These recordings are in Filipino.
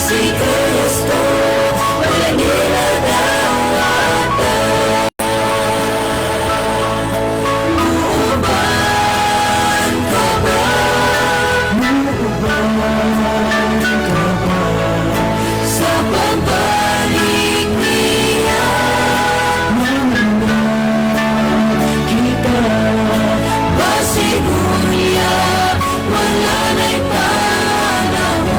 si Kristo, walang ilalawatan. Nuuban ka ba? Nuuban ka ba? Sa pagbalik niya, nananag kita. Basigurya, wala na'y panahon.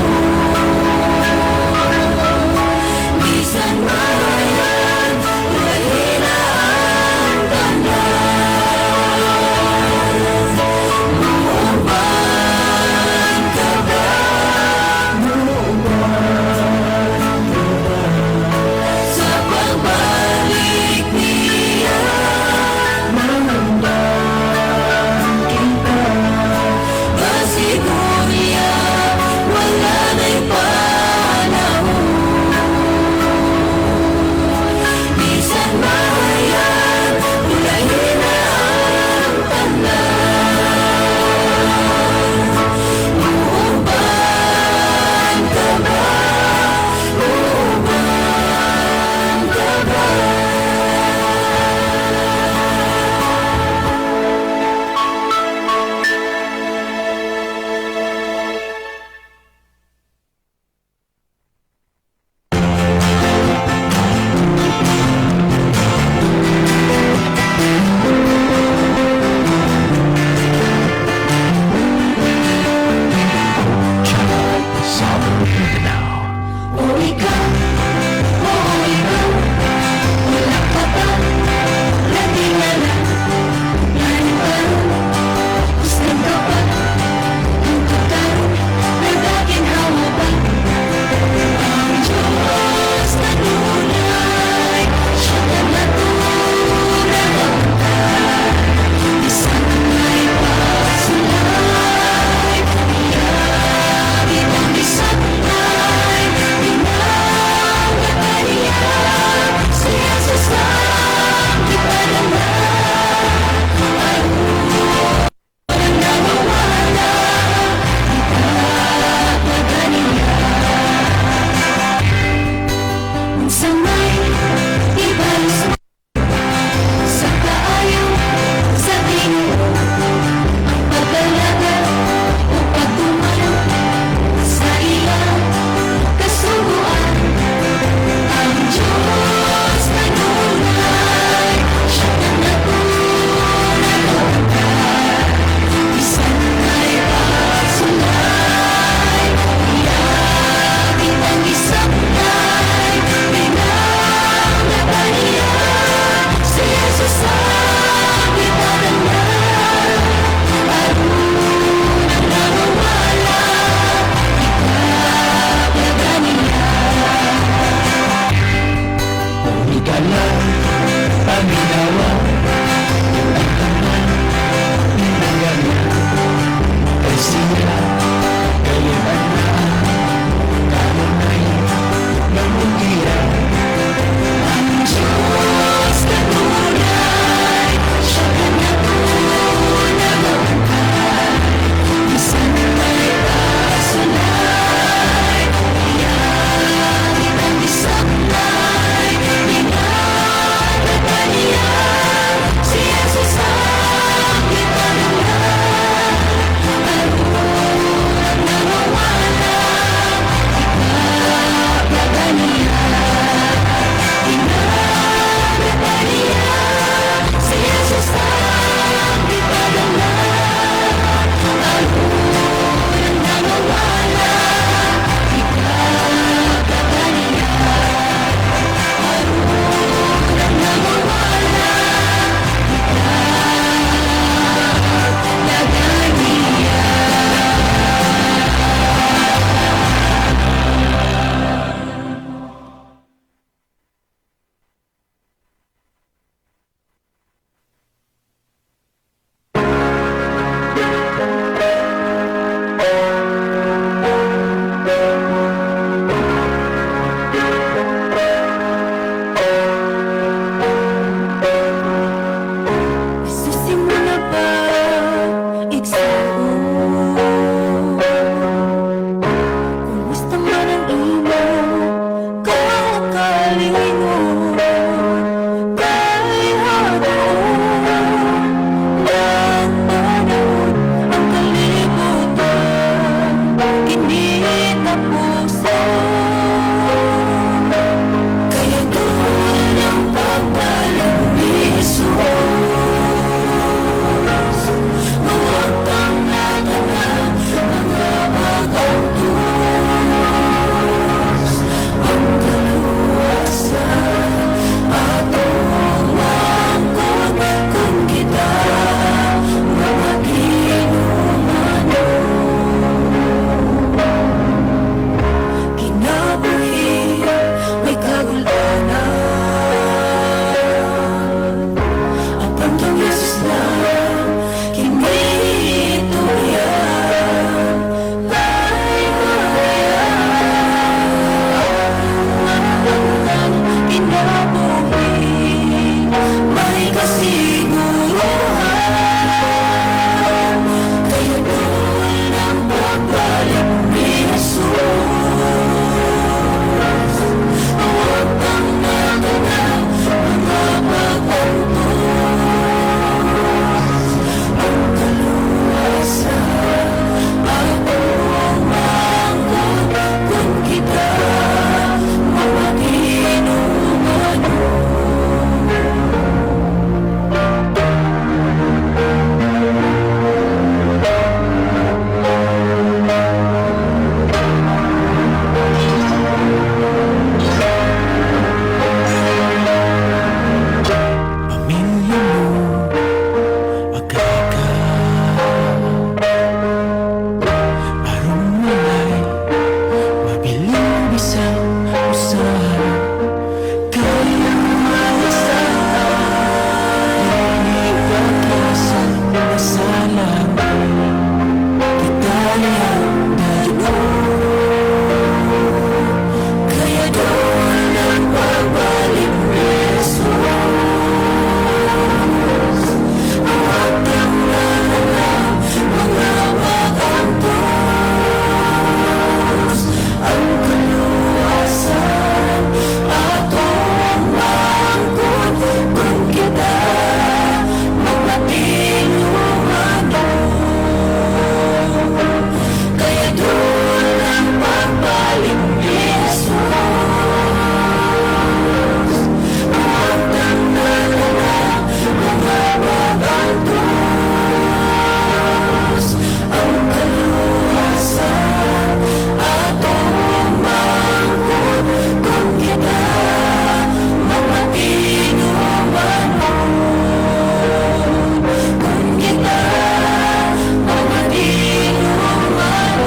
puso. Kaya doon ang pagbalik ni Jesus. Huwag kang nadala, mga bagangtos. Ang kaluwasan at ang langkot kung kita makinuman. Kinabuhi may kagulanan. Ang pantong Yesus lang kinituyan. Kinabuhi may kasiguruhan. Kaya doon ang pagbalik ni Jesus. Huwag kang magalaw, mga bagangtos. Ang kaluwasan at ang langkot kung kita makinuman. Pamilya mo magkaka, parang malay mabiling isang usahan. Kaya malasaan ipagkasan na sa langit. Kita niyang dadoon. Kaya doon ang pagbalik ni Jesus. Huwag kang nalalaw, mga bagangtos. Ang kaluwasan at ang langkot kung kita magmatinuman. Kaya doon ang pagbalik ni Jesus. Huwag kang nalalaw, mga bagangtos. Ang kaluwasan at ang langkot kung kita magmatinuman. Kung kita magmatinuman.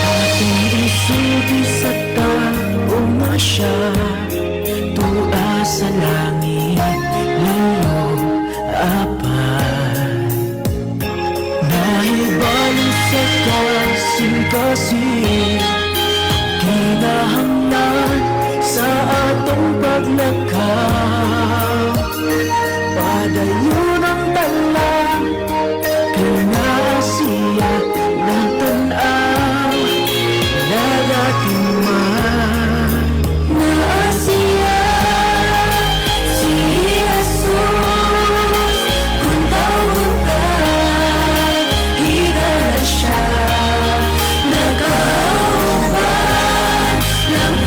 Ating isugi sa taong masya, tuwa sa langit lalong apat. Naibalik sa kasing-kasing, kinahanglan sa atong paglakaw. Padayon ang talang, kay na siya natanaw. Nagatiman na siya, si Jesus. Kung tawag ka, higala siya. Nagkauban ng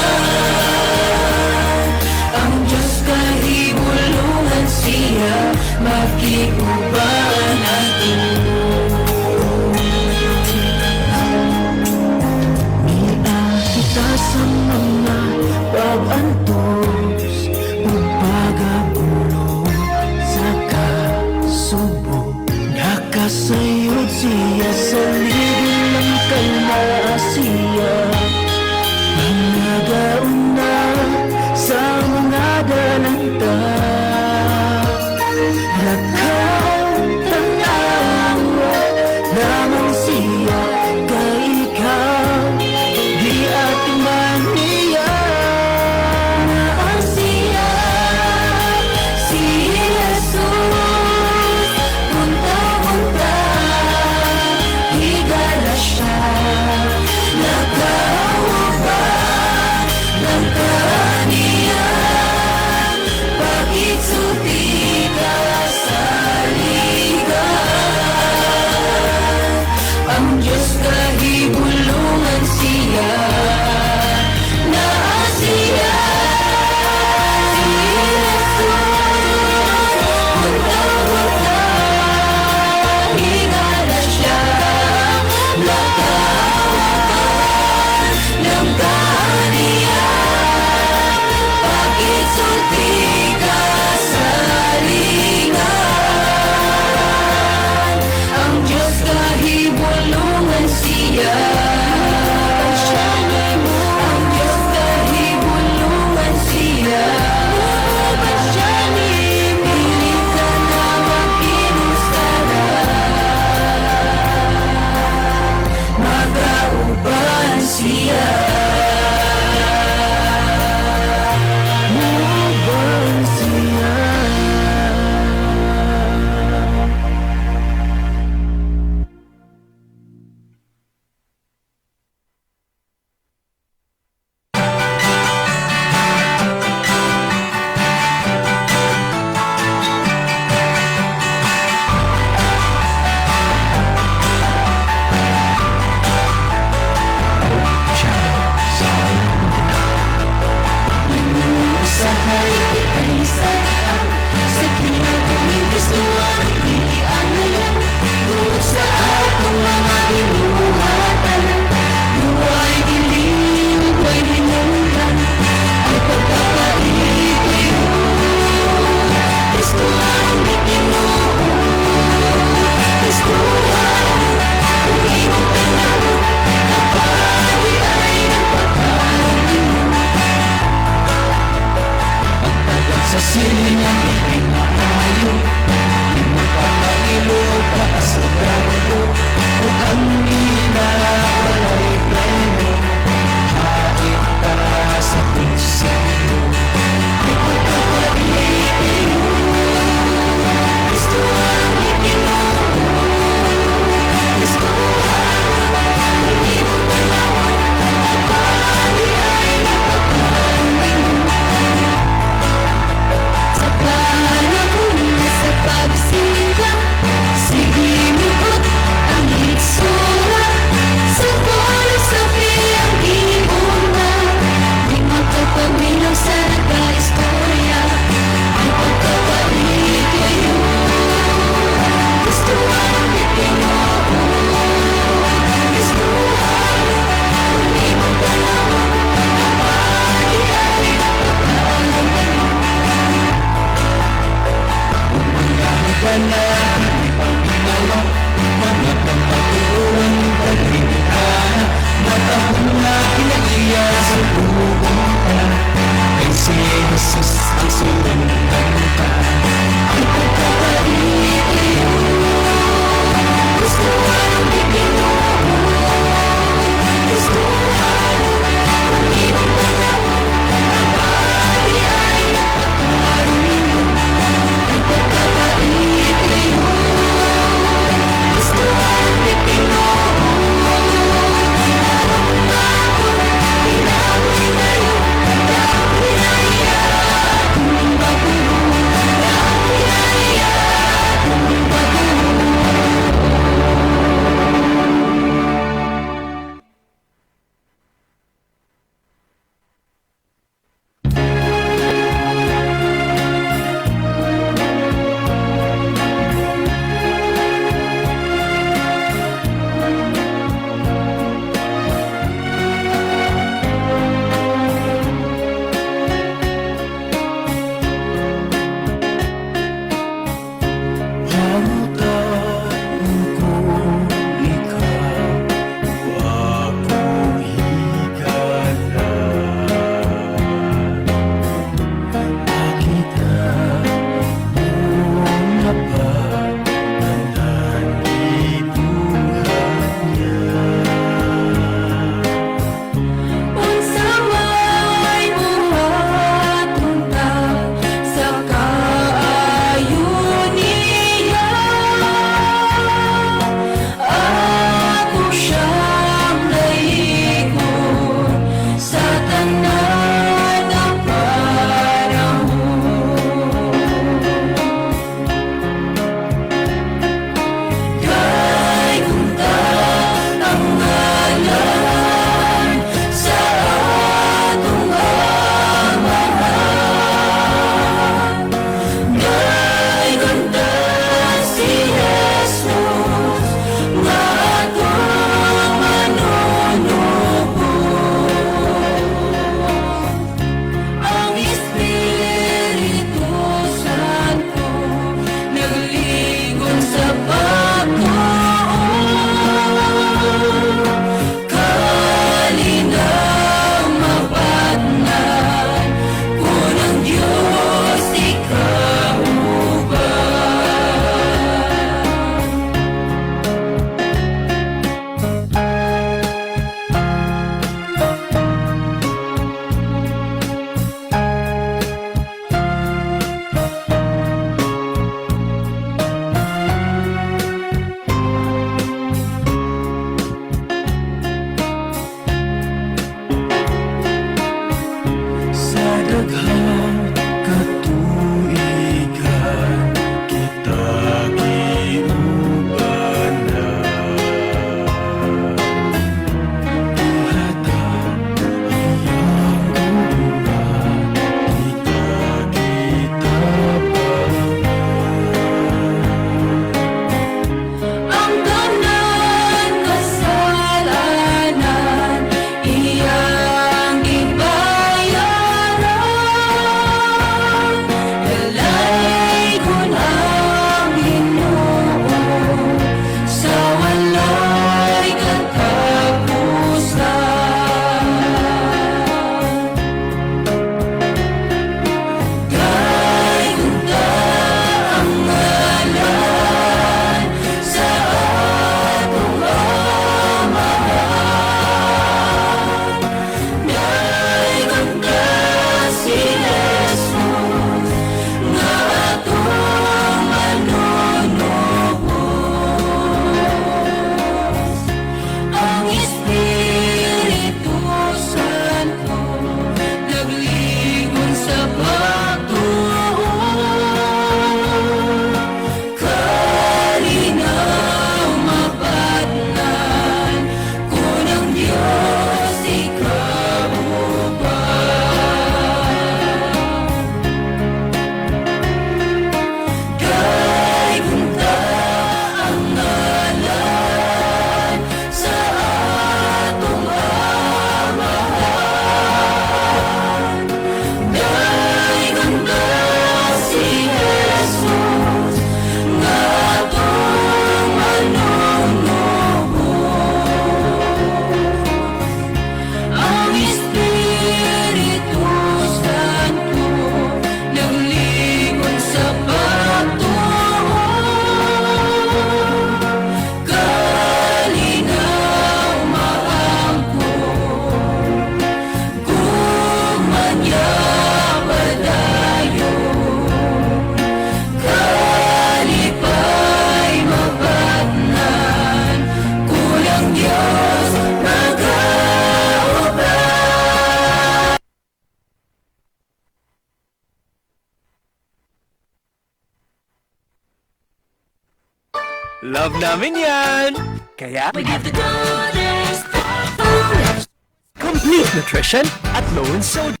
Love namin yan! Kaya, We give the goodest food. complete nutrition at low in sodium.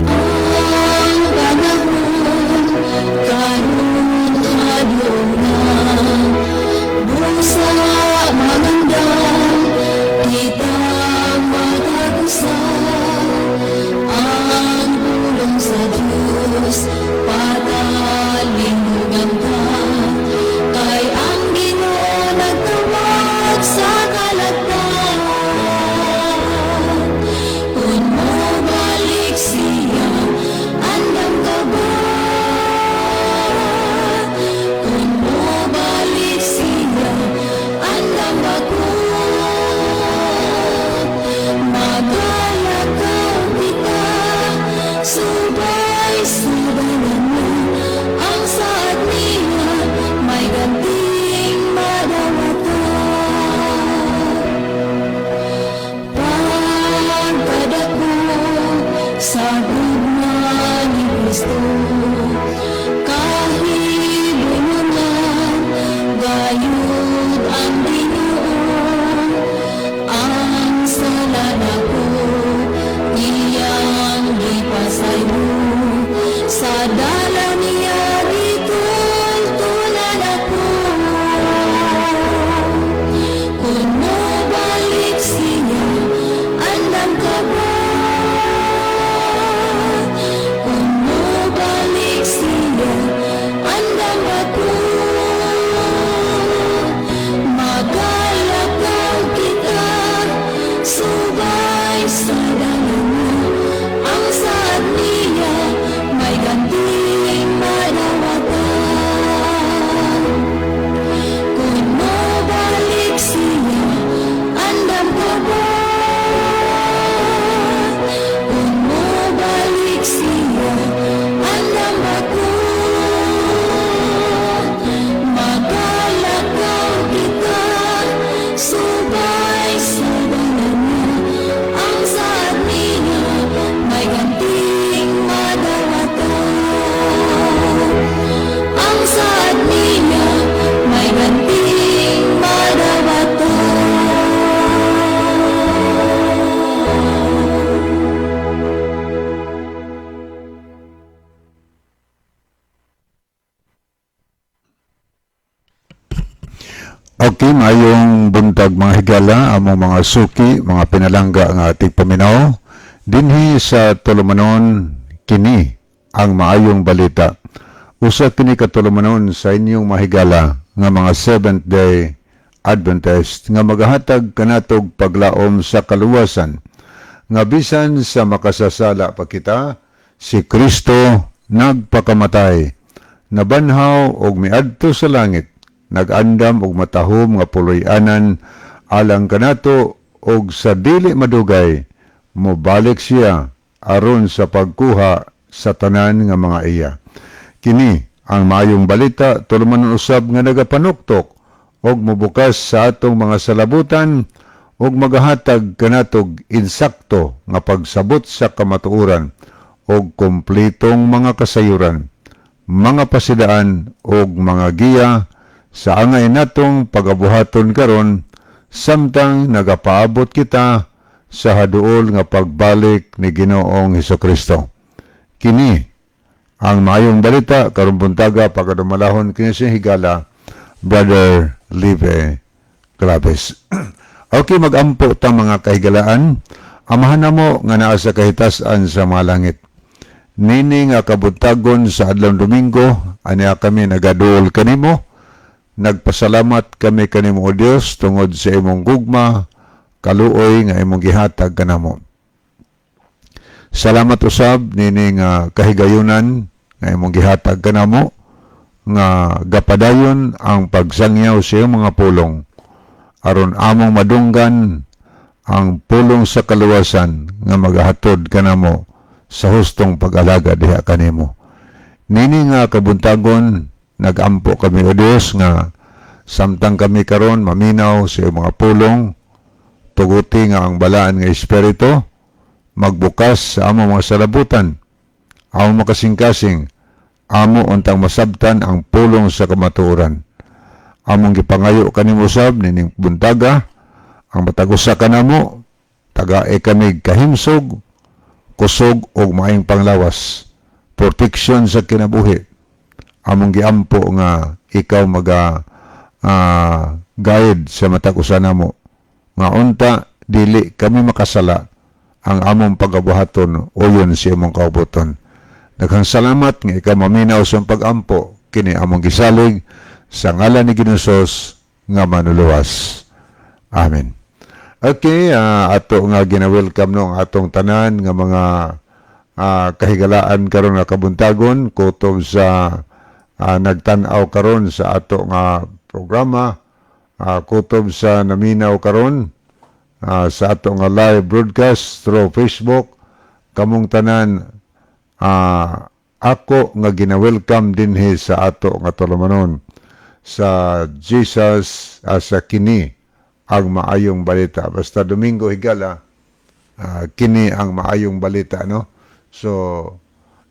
Ang panahon, karunungan na, busa magandang kitang matagusan. Ang tulong sa Diyos, patalingan ka, kay ang Ginoo nagtawag sa kalagdan. Kung mabalik siya, andam ka ba? Kung mabalik siya, andam ako. Magalakaw kita, subay-subayan mo. Ang saad niya, may ganting madawatan. Pagkadako sa gugma ni Kristo, kahibulunan, gayud ang Ginoo. Ang sala nako, iyang gipasayo, sa dala niya gitultulan ako. Kung mabalik siya, andam ka ba? Kung mabalik siya, andam ako. Magalakaw kita, subay sa dala mo. Ang saad niya, may ganting madawatan. Kung mabalik siya, andam ka ba? Kung mabalik siya, andam ako. Magalakaw kita, subay sa dala mo. Ang saad niya, may ganting madawatan. Ang saad niya, may ganting madawatan. Okay, mayong buntag mga higala, among mga suki, mga pinalangga nga ating paminaw. Dinhi sa tulumanon, kini ang maayong balita. Usa kini katulumanon sa inyong mahigala nga mga Seventh-day Adventist nga magahatag kanatog paglaom sa kaluwasan. Nga bisan sa makasasala pa kita, si Kristo nagpakamatay, nabanhaw og miadto sa langit, nagandam og matahom nga puloy-anan alang kanato og sa dili madugay mobalik siya aron sa pagkuha sa tanan nga mga iya. Kini ang maayong balita tulumanon usab nga nagapanuktok og mobukas sa atong mga salabutan og magahatag kanatog insakto nga pagsabot sa kamatuoran og kompletong mga kasayuran, mga pasidaan og mga giya sa angay natong pagabuhaton karon samtang nagapaabot kita sa haduol nga pagbalik ni Ginoong Hesukristo. Kini ang maayong balita karon buntaga pagadumalahon kini sa higala Brother Live Claves. Okay, magampo ta mga kahigalaan. Amahan na mo nga naa sa kahitasan sa mga langit. Nini nga kabuntagon sa adlaw Domingo, aniya kami nagaduol kanimo. Nagpasalamat kami kanimo o Dios tungod sa imong gugma, kaluoy nga imong gihatag kanamo. Salamat usab nini nga kahigayunan nga imong gihatag kanamo nga gapadayon ang pagsangyaw sa iyong mga pulong aron among madunggan ang pulong sa kaluwasan nga magahatod kanamo sa hustong pag-alaga diha kanimo. Nini nga kabuntagon nagampo kami o Dios nga Samtang kami karon maminaw sa iyong mga pulong, tuguti nga ang balaan nga espiritu, magbukas sa among mga salabutan, among makasing-kasing, amo untang masabtan ang pulong sa kamatuoran. Among gipangayo kanimo sab nining buntaga, ang matagusa kanamo, tagae kami kahimsog, kusog og maayong panglawas, proteksyon sa kinabuhi. Among giampo nga ikaw guide sa matag usa namo nga unta dili kami makasala ang among pagabuhaton uyon sa imong kaubuton. Daghang salamat nga ikaw maminaw sa pag-ampo kini among gisalig sa ngalan ni Ginoos nga manuluwas. Amen. Okay, ato nga gina-welcome no ang atong tanan nga mga kahigalaan karon nga kabuntagon kutob sa nagtan-aw karon sa ato nga programa, kutob sa naminaw karon sa ato nga live broadcast through Facebook. Kamong tanan ako nga gina-welcome dinhi sa ato nga tulumanon sa Jesus sa kini ang maayong balita. Basta Domingo higala kini ang maayong balita, no? So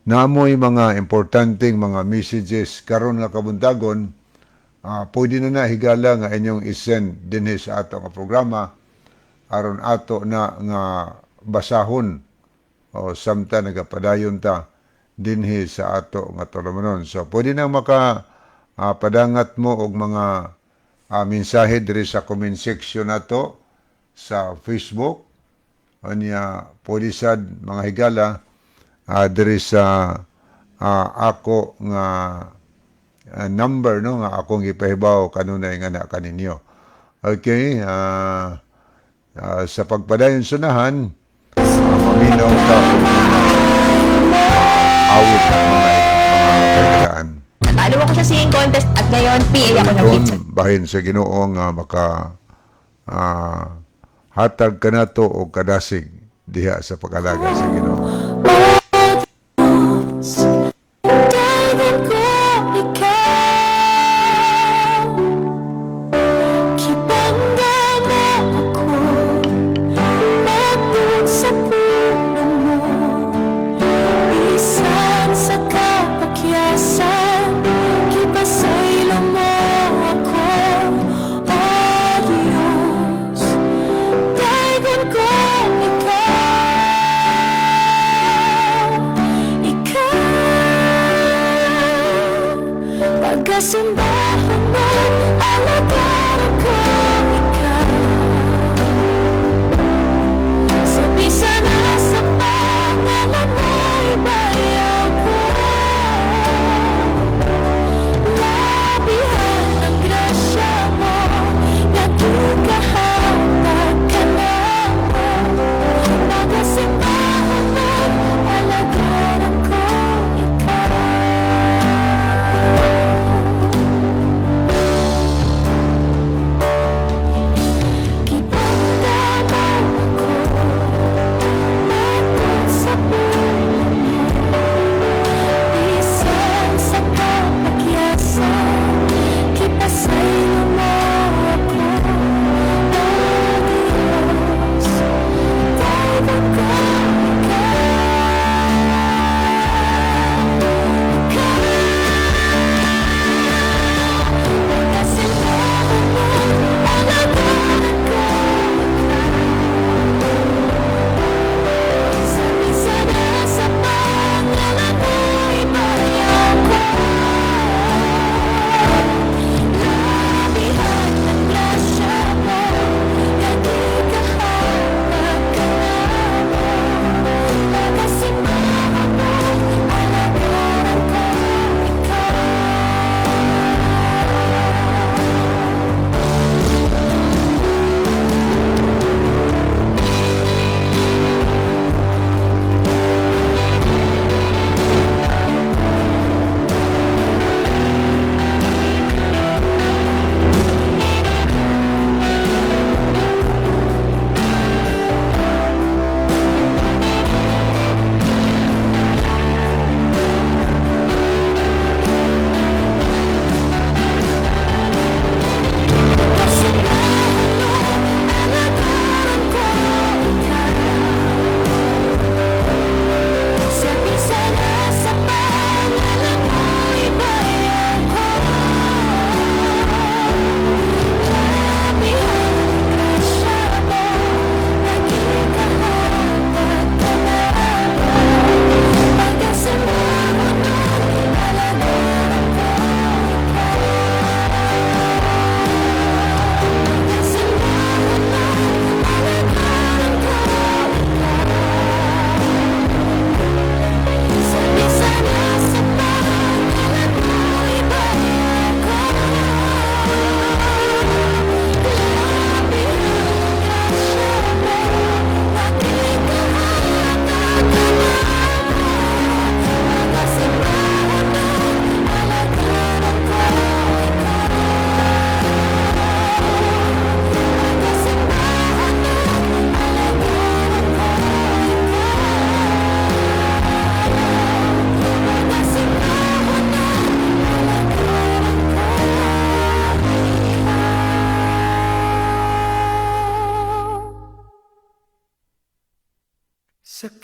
naamoy mga importanteng mga messages karon nga kabuntagon, pwede na higala nga inyong isend dinhi sa ato nga programa aron ato na nga basahon o samtang nagapadayon ta dinhi sa ato nga tulumanon. So pwede na padangat mo og mga mensahe diri sa comment section nato sa Facebook. Anya pwede sad mga higala diri sa ako nga number, no, nga akong ipahibaw kanunay nga na kaninyo. Okay, sa pagpadayon sunahan, maminaw ka awit ng mga kahigalaan. Natalo ako sa singing contest at ngayon PA ako ng Doon, pizza. bahin sa Ginoo nga hatag ka na to o kadasig diha sa pag-alaga sa Ginoo. Dagan ko ikaw, kibangga mo ako, nandun sa puno mo, isan sa kapakyasan, kipasaylo mo ako, O Diyos. Dagan ko ikaw, pagkasimbahan mo, alagaran ko ikaw. Sa bisa na sa pangalan mo, ibayaw ko. Labihan ang grasya mo, nagkakahatag ka na mo. Pagkasimbahan mo, alagaran ko ikaw.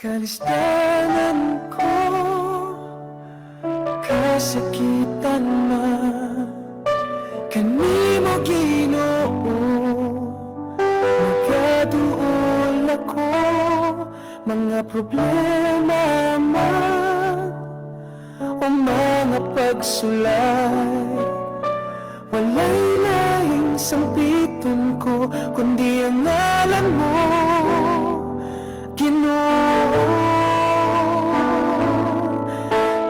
kalistanan ko, kasakitan man kanimo Ginoo, nagaduol ako, mga problema man o mga pagsulay. Walay lahing sampiton ko, kundi ang ngalan mo, Ginoo.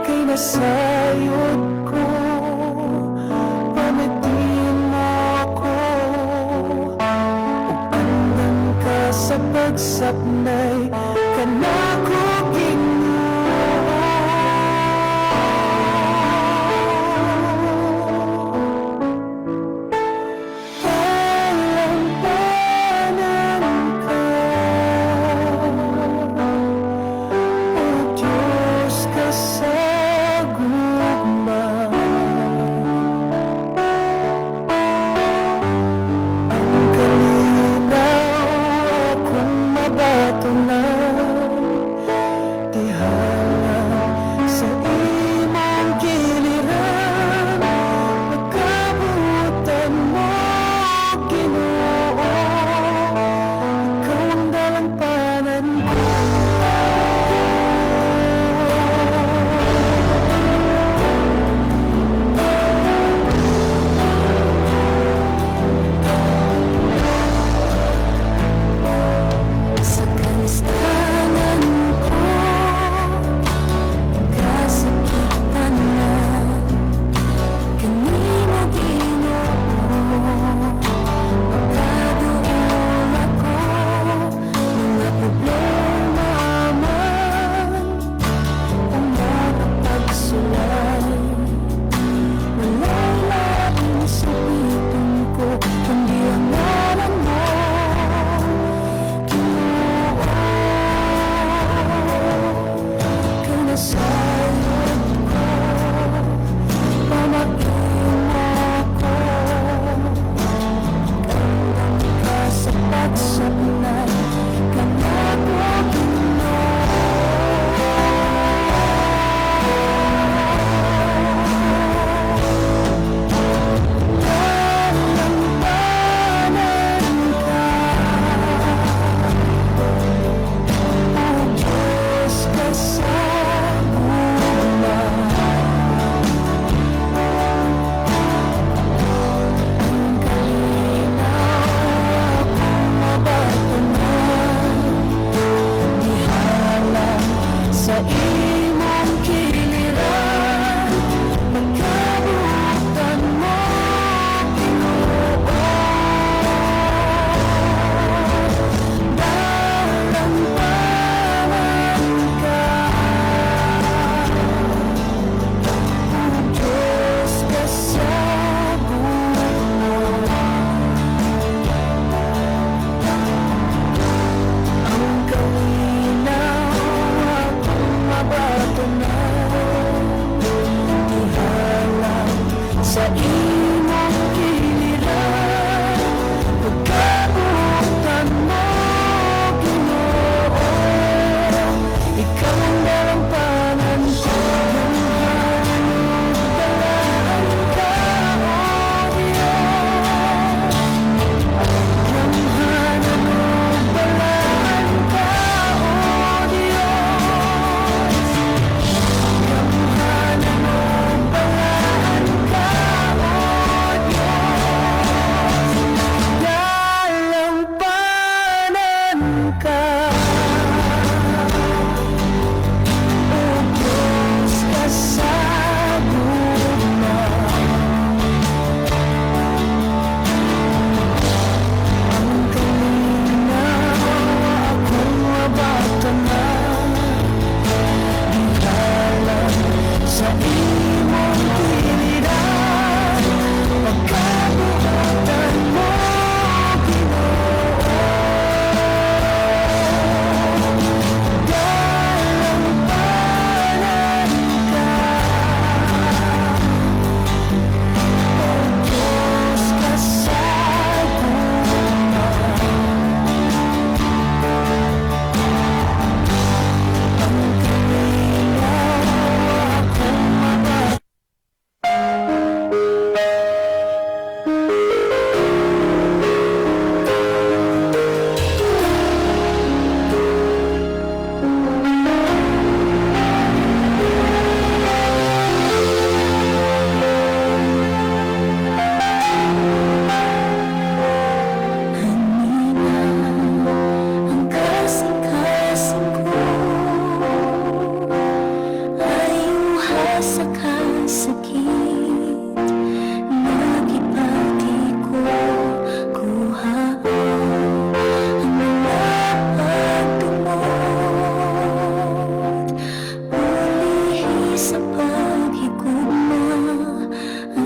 Kay nasayod ko, pamitin mo ako, upandang ka sa pagsapnay, kanako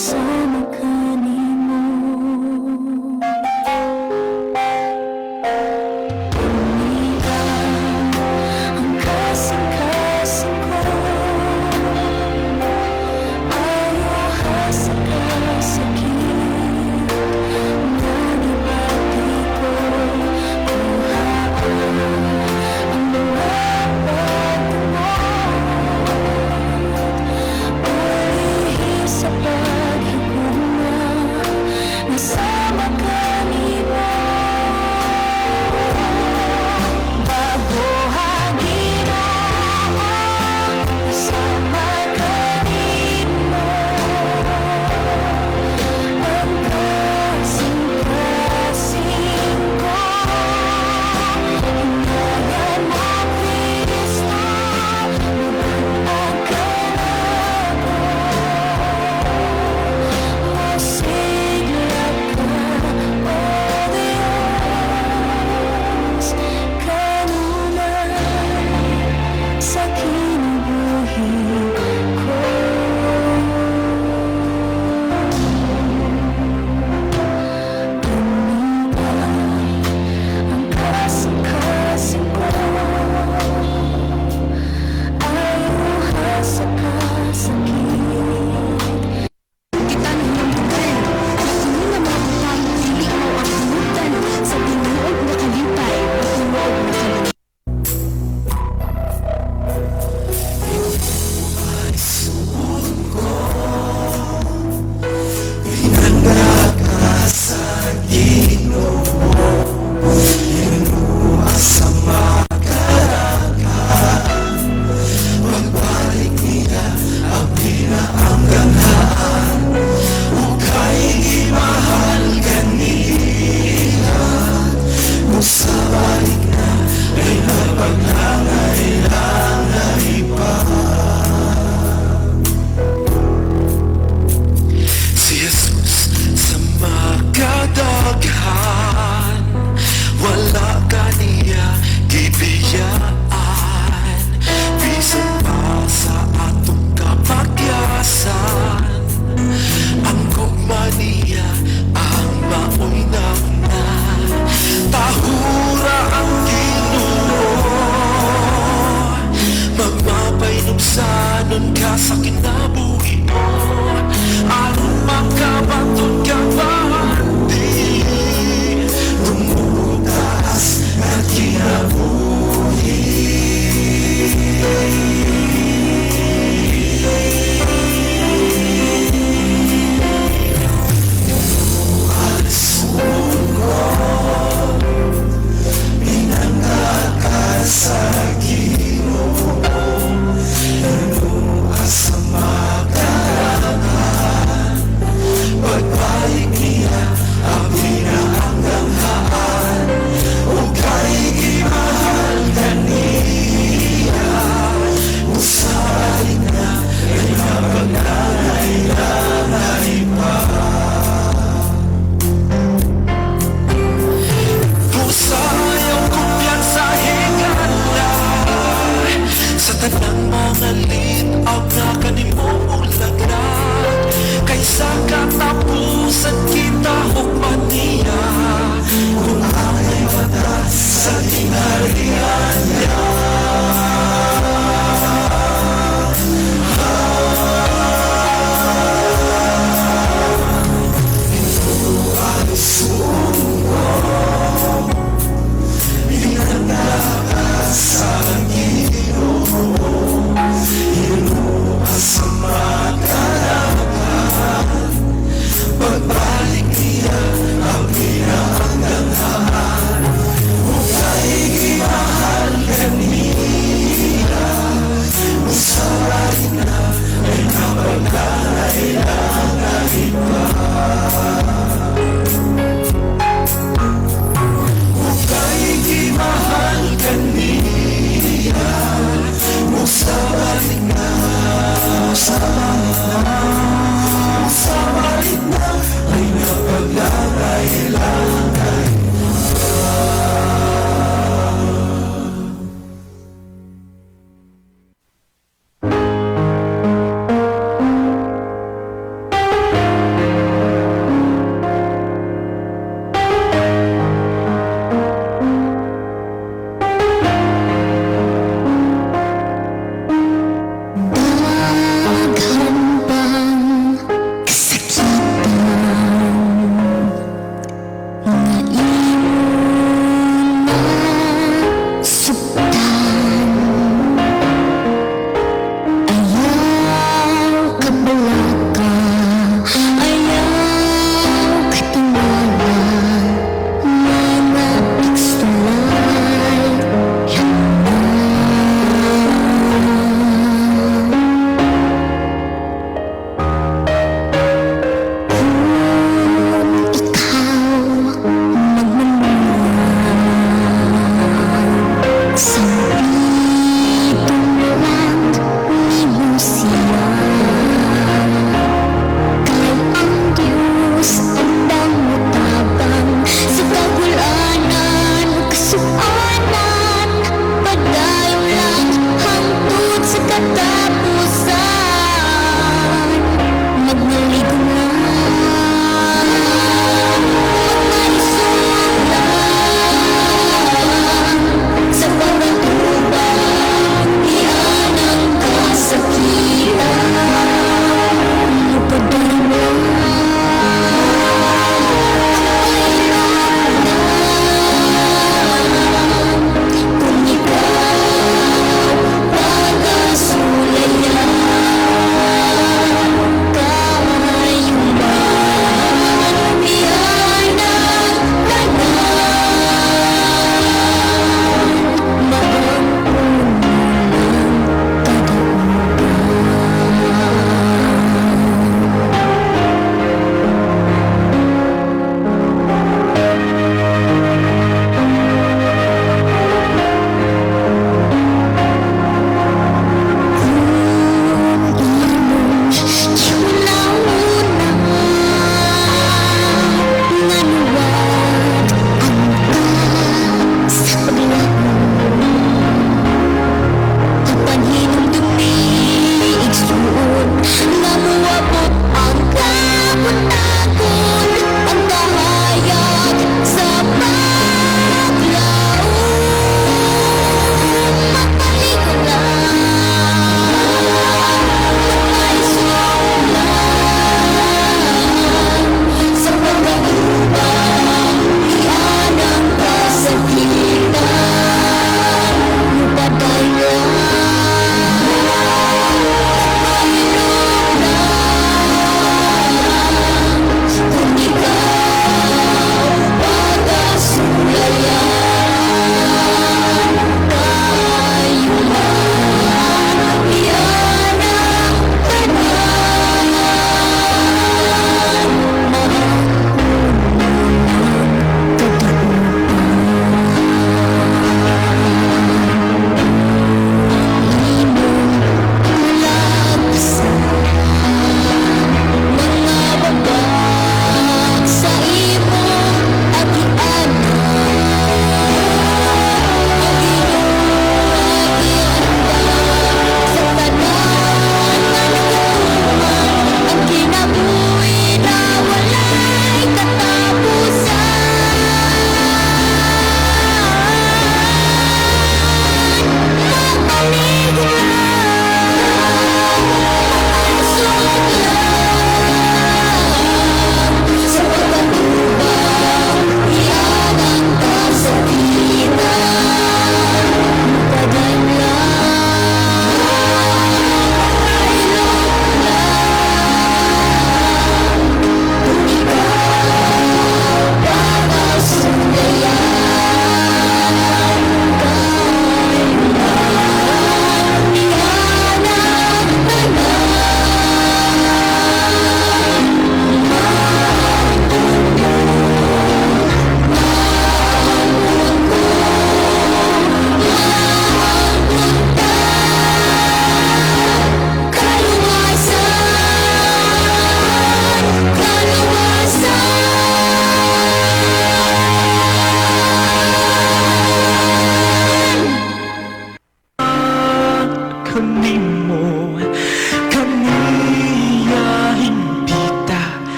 sama kanimo. Umigang ang kasing-kasing ko, ayaw hasakasakit na di ba di ko kuhaan ang mga pagdamot. Ulihis sa paghigugma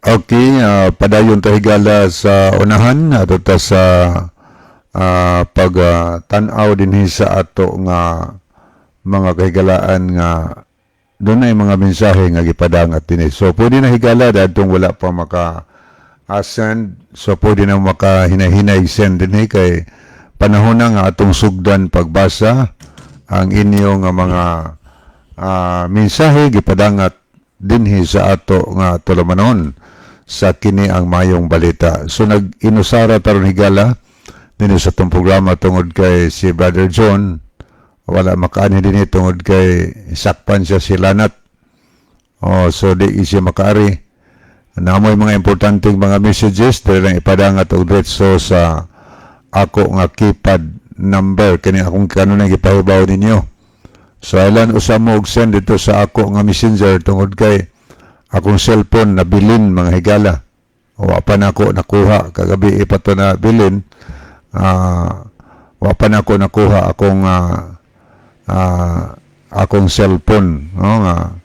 Okay, padayon ta higala sa unahan ato ta sa pag-tanaw dinhi sa ato nga mga kahigalaan nga doon ay mga mensahe nga gipadangat dinhi. So pwede na higala dadtong wala pa maka-send, so pwede na maka-hinahinay send dinhi kay panahon na nga atong sugdan pagbasa ang inyong mga mensahe gipadangat dinhi sa ato nga tulumanon sa kini ang mayong balita. So nag-inusara taron higala dinhi sa itong programa tungod kay si Brother John wala makaani dinhi tungod kay sakpan siya si Lanat. So di siya makaari. Namoy mga importanteng mga messages dili lang ipadangat og diretso sa ako nga keypad number kani akong kanunay gipahibaw ninyo. So ilan usa mo og send dito sa ako nga messenger tungod kay akong cellphone nabilin mga higala. Wa pa na ako nakuha kagabi pa to na bilin. Wa pa na ako nakuha akong cellphone nga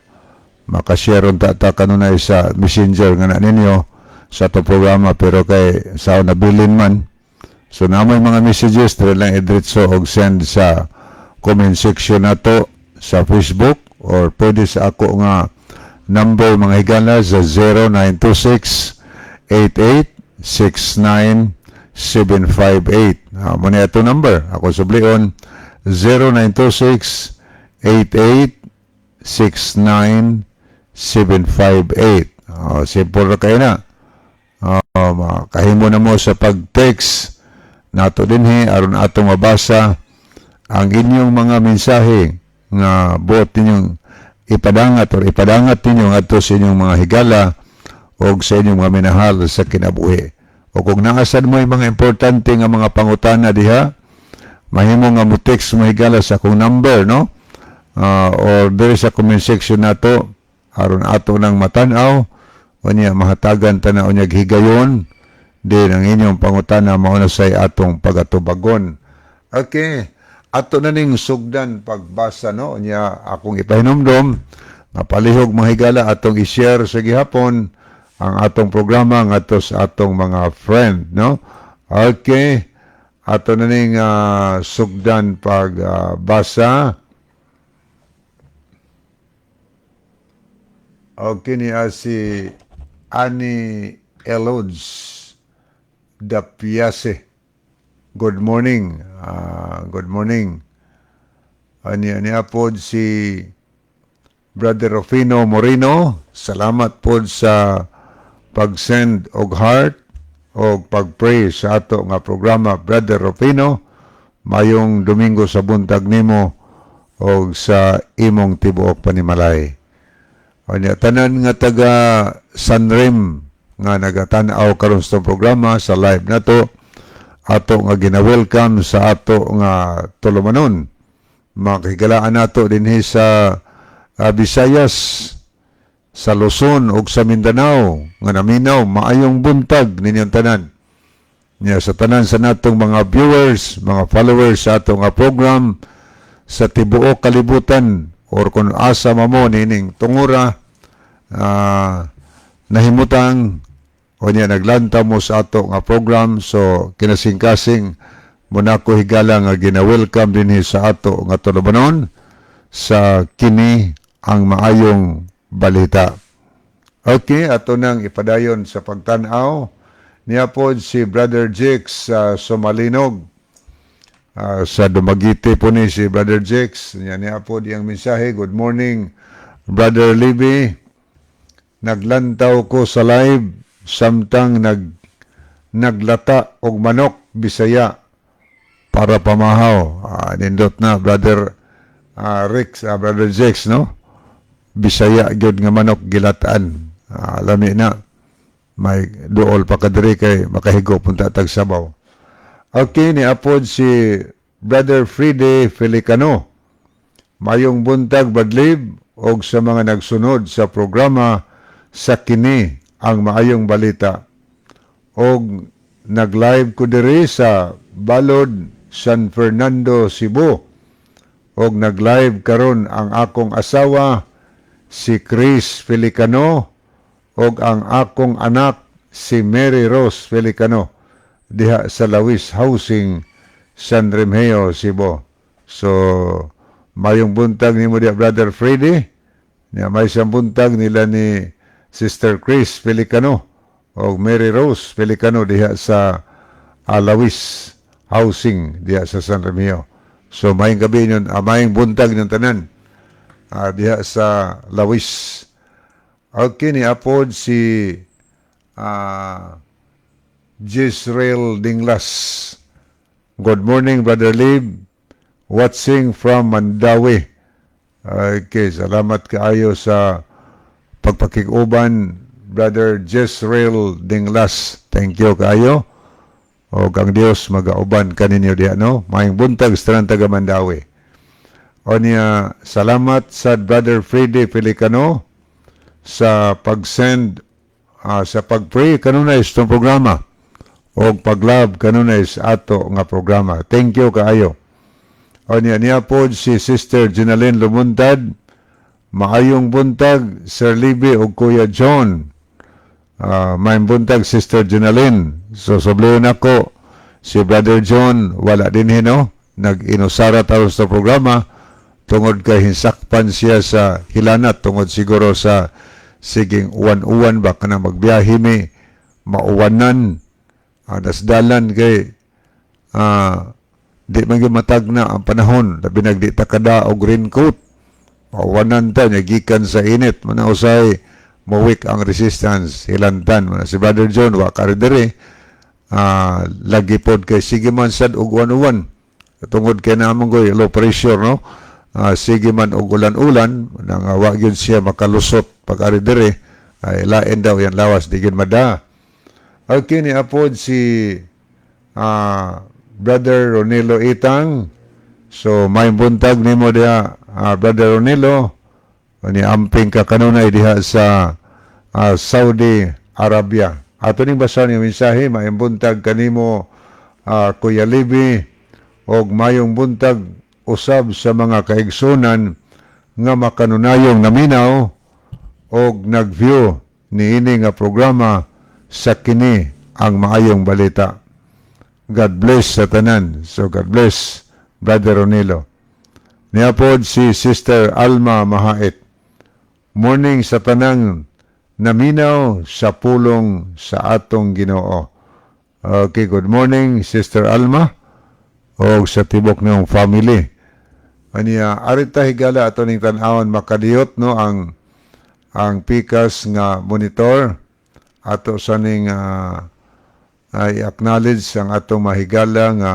makashare ta kanunay sa messenger nga na ninyo sa to programa pero kay sao nabilin man. So namoy mga messages dili lang idritso og send sa comment section nato sa Facebook or pwede sa ako nga number mga higala sa 0926-8869-758. Muna ito number. Ako sublion 0926-8869-758. Simple na kayo na. Kahimo na mo sa pag-text nato dinhi aron atong mabasa ang inyong mga mensahe nga buot ninyong ipadangat ninyo ngadto sa inyong mga higala o sa inyong mga minahal sa kinabuhi. O kung naasad mo yung mga importante nga mga pangutana diha, mahimo nga mo text mo higala sa akong number, no? Or there sa comment section nato, aron ato nang matanaw, o niya mahatagan tanaw niya higayon, din ang inyong pangutana mauna say atong pagatubagon. Okay. Ato na ning sugdan pagbasa, no? Niya akong ipahinomdom, mapalihog mga higala atong i-share sa gihapon ang atong programa ngadto sa atong mga friend, no? Okay. Ato na ning sugdan pagbasa. Okay niya si Annie Elods Dapiase. Good morning. Good morning. Niya po si Brother Rufino Moreno. Salamat po sa pag-send og heart o pag-pray sa ato nga programa. Brother Rufino, mayong Domingo sa buntag nimo o sa imong tibuok panimalay. Tanan nga taga Sanrim nga nagatanaw karon sa programa sa live nato. Ato nga gina-welcome sa ato nga tulumanon. Makikigalaan nato dinhi sa Visayas, sa Luzon ug sa Mindanao nga naminaw maayong buntag ninyong tanan. Nya sa tanan sa natong mga viewers, mga followers sa ato nga program sa tibuok kalibutan or kung asa mamo nining tungura nahimutang o niya naglanta mo sa ato nga program, so kinasing-kasing muna ko higala nga gina-welcome din sa ato nga tulumanon sa kini ang maayong balita. Okay, ato nang ipadayon sa pagtanaw niya po si Brother Jex sa Somalinog. Sa Dumaguete po ni si Brother Jex. Niya po diyang mensahe. Good morning, Brother Libby. Naglantaw ko sa live samtang naglata og manok Bisaya para pamahaw. Nindot na Brother Rex, Brother Jex, no? Bisaya gyud nga manok gilataan. Lami na. May duol pa kadiri kay makahigo punta tag sabaw. Okay, ni apod si Brother Fride Felicano. Mayong buntag badlib og sa mga nagsunod sa programa sa kini ang maayong balita. Og nag-live ko diri sa Balod, San Fernando, Cebu. Og nag-live karon ang akong asawa si Chris Felicano og ang akong anak si Mary Rose Pelicano diha sa Lawis Housing, San Remigio, Cebu. So, mayong buntag ni mo diha, Brother Freddy. May isang buntag nila ni Sister Chris Pelicano o Mary Rose Pelicano diha sa Lawis Housing diha sa San Remigio. So, mayong gabi yun, mayong buntag ng tanan diha sa Lawis. Okay, ni apod si Jisrael Dinglas. Good morning, Brother Lib. Watching from Mandawi. Okay, salamat kaayo sa pagpakiguban, Brother Jisrael Dinglas. Thank you kaayo. O ang Dios magauban kaninyo diha, no? Maayong buntag sa taga Mandawi. O niya, salamat sa Brother Freddy Pelicano sa pag-send, sa pag-pray kanunay sa itong programa o pag-love kanunay sa ato nga programa. Thank you kaayo. O niya po si Sister Ginaline Lumuntad. Maayong buntag, Sir Libby o Kuya John. Maayong buntag, Sister Ginaline. So, sabliyon ako, si Brother John, wala din hino. Nag-inusara taro sa programa. Tungod kay hinsakpan siya sa hilanat. Tungod siguro sa siging uwan-uwan ba ka na magbiyahe mi, mauwanan, nasdalan kay di man matag na ang panahon, labi nagdi takada o green coat, mauwanan ta, nagikan sa init, manausay, mawik ang resistance, hilantan, si Brother John, wakaridere, lagi pod kay sige man sad og uwan-uwan, tungod kay naman ko low pressure, no? Sige man og ulan-ulan, nang wag yun siya makalusot pag-aridere, ay lain daw yan lawas, di yun mada. Okay, ni apod si Brother Ronilo Itang. So, may buntag ni mo diha, Brother Ronilo, ni amping ka kanunay diha sa Saudi Arabia. Ato ning basa niya mensahe, may buntag kanimo Kuya Libby, og mayong buntag usab sa mga kaigsunan nga makanunayong naminaw og nag-view niini nga programa sa kini ang maayong balita. God bless sa tanan. So God bless, Brother Ronilo. Niapod si Sister Alma Mahait. Morning sa tanang naminaw sa pulong sa atong Ginoo. Okay, good morning, Sister Alma, o sa tibok ng family. Aniya, arita higala ato ning tan-awon makadiyot, no, ang pikas nga monitor ato sa ning i-acknowledge ang atong mahigala nga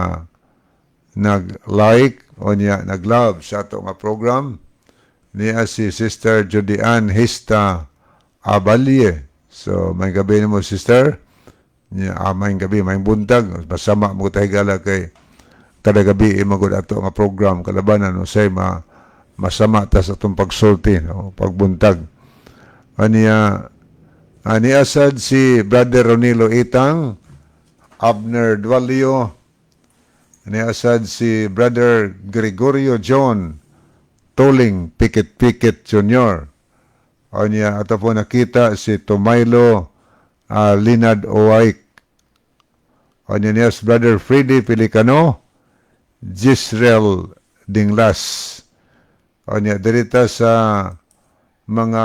nag-like o niya nag-love sa ato nga program niya si Sister Judy Ann Hista Abalye. So, may gabi mo, Sister. May gabi, may buntag. Masama mo tayo higala kay kada gabi magud ato nga program kalabanan no say masama ta sa atong pagsulti, no, pagbuntag. Ani asad si Brother Ronilo Itang, Abner Dualio, ani asad si Brother Gregorio John Toling Pikit Jr. Anya ato po nakita si Tomailo Linad Owaik. Anya niya si Brother Freddy Pelicano, Jisrael Dinglas. O niya, dirita sa mga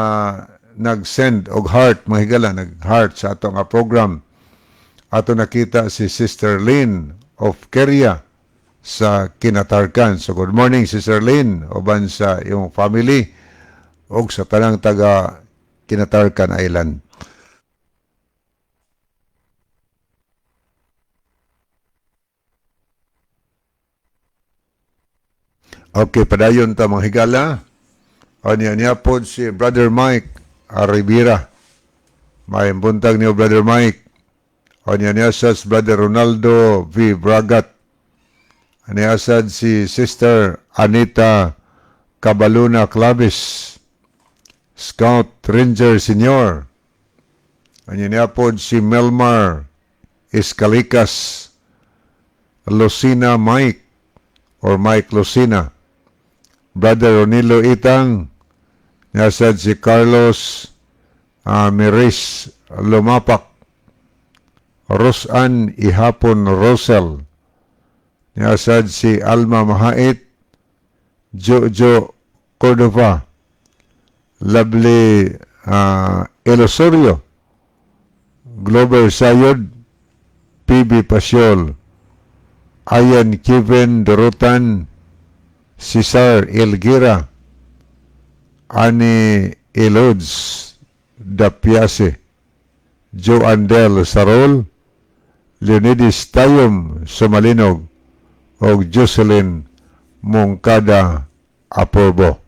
nag-send og heart, mga higala, nag-heart sa ato nga program. Ato nakita si Sister Lynn of Keria sa Kinatarkan. So, good morning, Sister Lynn, uban sa iyong family o sa tanang taga Kinatarkan Island. Okay, padayon ta mga higala. O niya po si Brother Mike Rivera. May buntag niyo, Brother Mike. O niya sa Brother Ronaldo V. Bragat. Niya si Sister Anita Cabaluna Clavis, Scout Ranger Senior. O niya po si Melmar Escalicas, Lucina Mike, or Mike Lucina. Brother Ronilo Itang, nasad si Carlos Miris Lumapak, Rosan Ihapon Rosel, niasad si Alma Mahait, Jojo Cordova, Lovely Elosorio, Glover Sayod, PB Pasyol, Ayan Kevin Dorotan, Cesar Elgira, Ani Elods Dapiase, Joe Andel Sarol, Leonidas Tayom Sumalinog, o Jocelyn Mongkada Aporbo.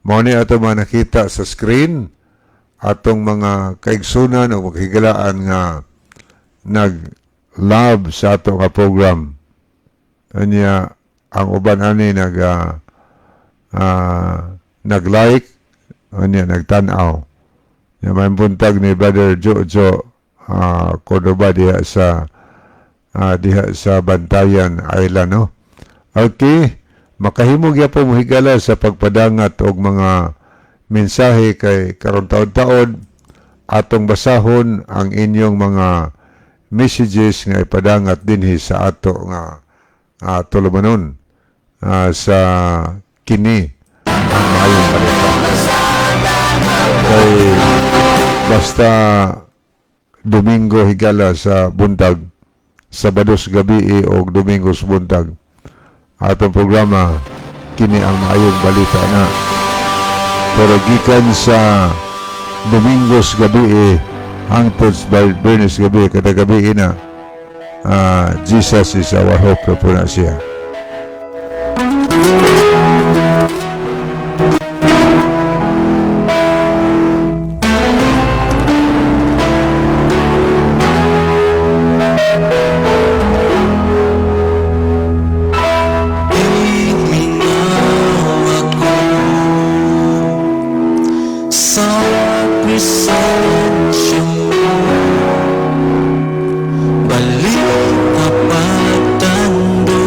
Mao ni ato mga nakita sa screen atong mga kaigsunan o maghigalaan nga nag-love sa ato nga program. Anya ang uban ani nag-like, anya nagtanaw. Ya may buntag ni Brother Jojo Cordoba diha sa Bantayan Island, no? Okay, makahimog ya po mohigala sa pagpadangat og mga mensahe kay karon taon-taon atong basahon ang inyong mga messages nga ipadangat dinhi sa ato nga tulumanon sa kini ang maayong balita. Kay basta Domingo higala sa buntag, Sabados gabi o Domingos buntag, atong programa kini ang maayong balita na. Pero gikan sa Domingos gabi hangtod sa Bernes gabi, kada gabi na Jesus is our hope na po na siya. Sa presensya mo, balik kapag tando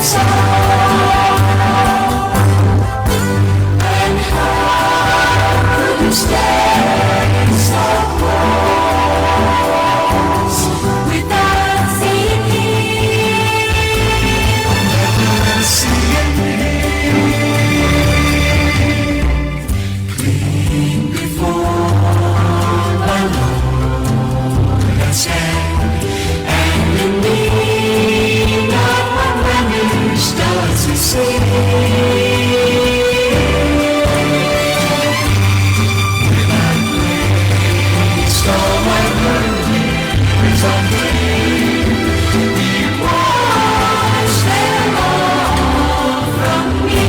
And how could you stay so close without seeing clean before the Lord and stand, and in me not one blemish does he see. So my burden is on him. He washed them all from me.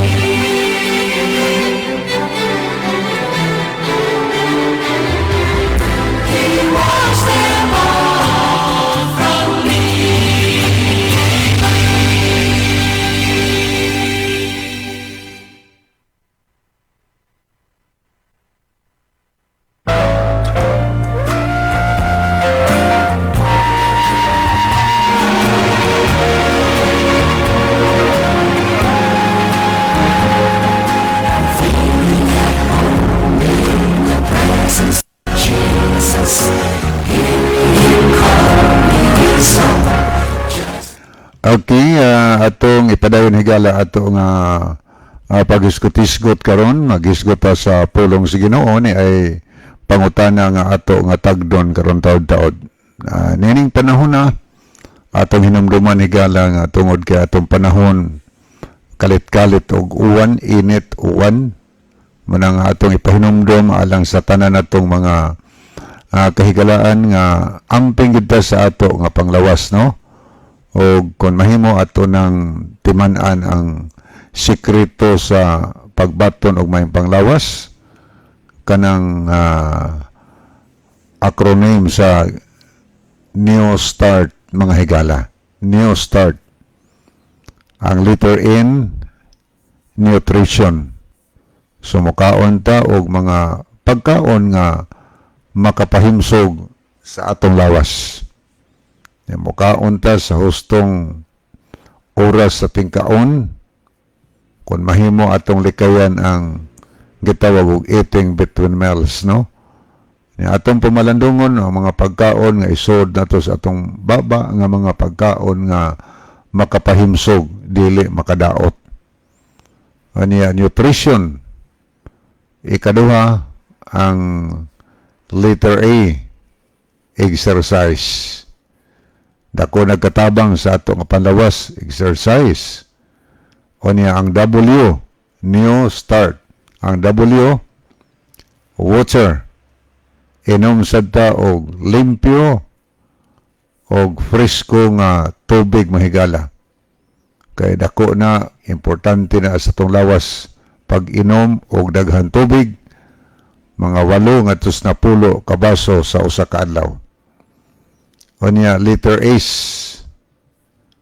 He washed them all from me. Okay, atong ipadayon higala atong pag-isgot-isgot karon, mag-isgot ta sa pulong sa Ginoo ni ay pangutana nga ato nga tagdon karon taud-taud. Nining panahon na atong hinumduman higala nga tungod kay atong panahon kalit-kalit og uwan, init uwan manang atong ipahinumdum alang sa tanan natong mga kahigalaan nga amping gid ta sa ato nga panglawas, no? O kung mahimo ato ng timan-an ang sikreto sa pagbaton og may panglawas, kanang acronym sa New Start mga higala. New Start. Ang letter N, nutrition. Sumukaon ta og mga pagkaon nga makapahimsog sa atong lawas. Mukaon ta sa hustong oras sa tingkaon, kung mahimo atong likayan ang gitawag og eating between meals, no? Atong pamalandungon ang mga pagkaon nga isod nato sa atong baba nga mga pagkaon nga makapahimsog dili makadaot. Aniya nutrition. Ikaduha ang letter A, exercise. Dako nagkatabang sa ato nga panlawas, exercise. O niya ang W, new start. Ang W, water. Inom sad ta og limpyo og fresko nga tubig mahigala. Kay dako na importante na sa atong lawas pag-inom og daghan tubig, mga 8 ngadto 10 ka baso sa usa ka adlaw. O niya, letter S,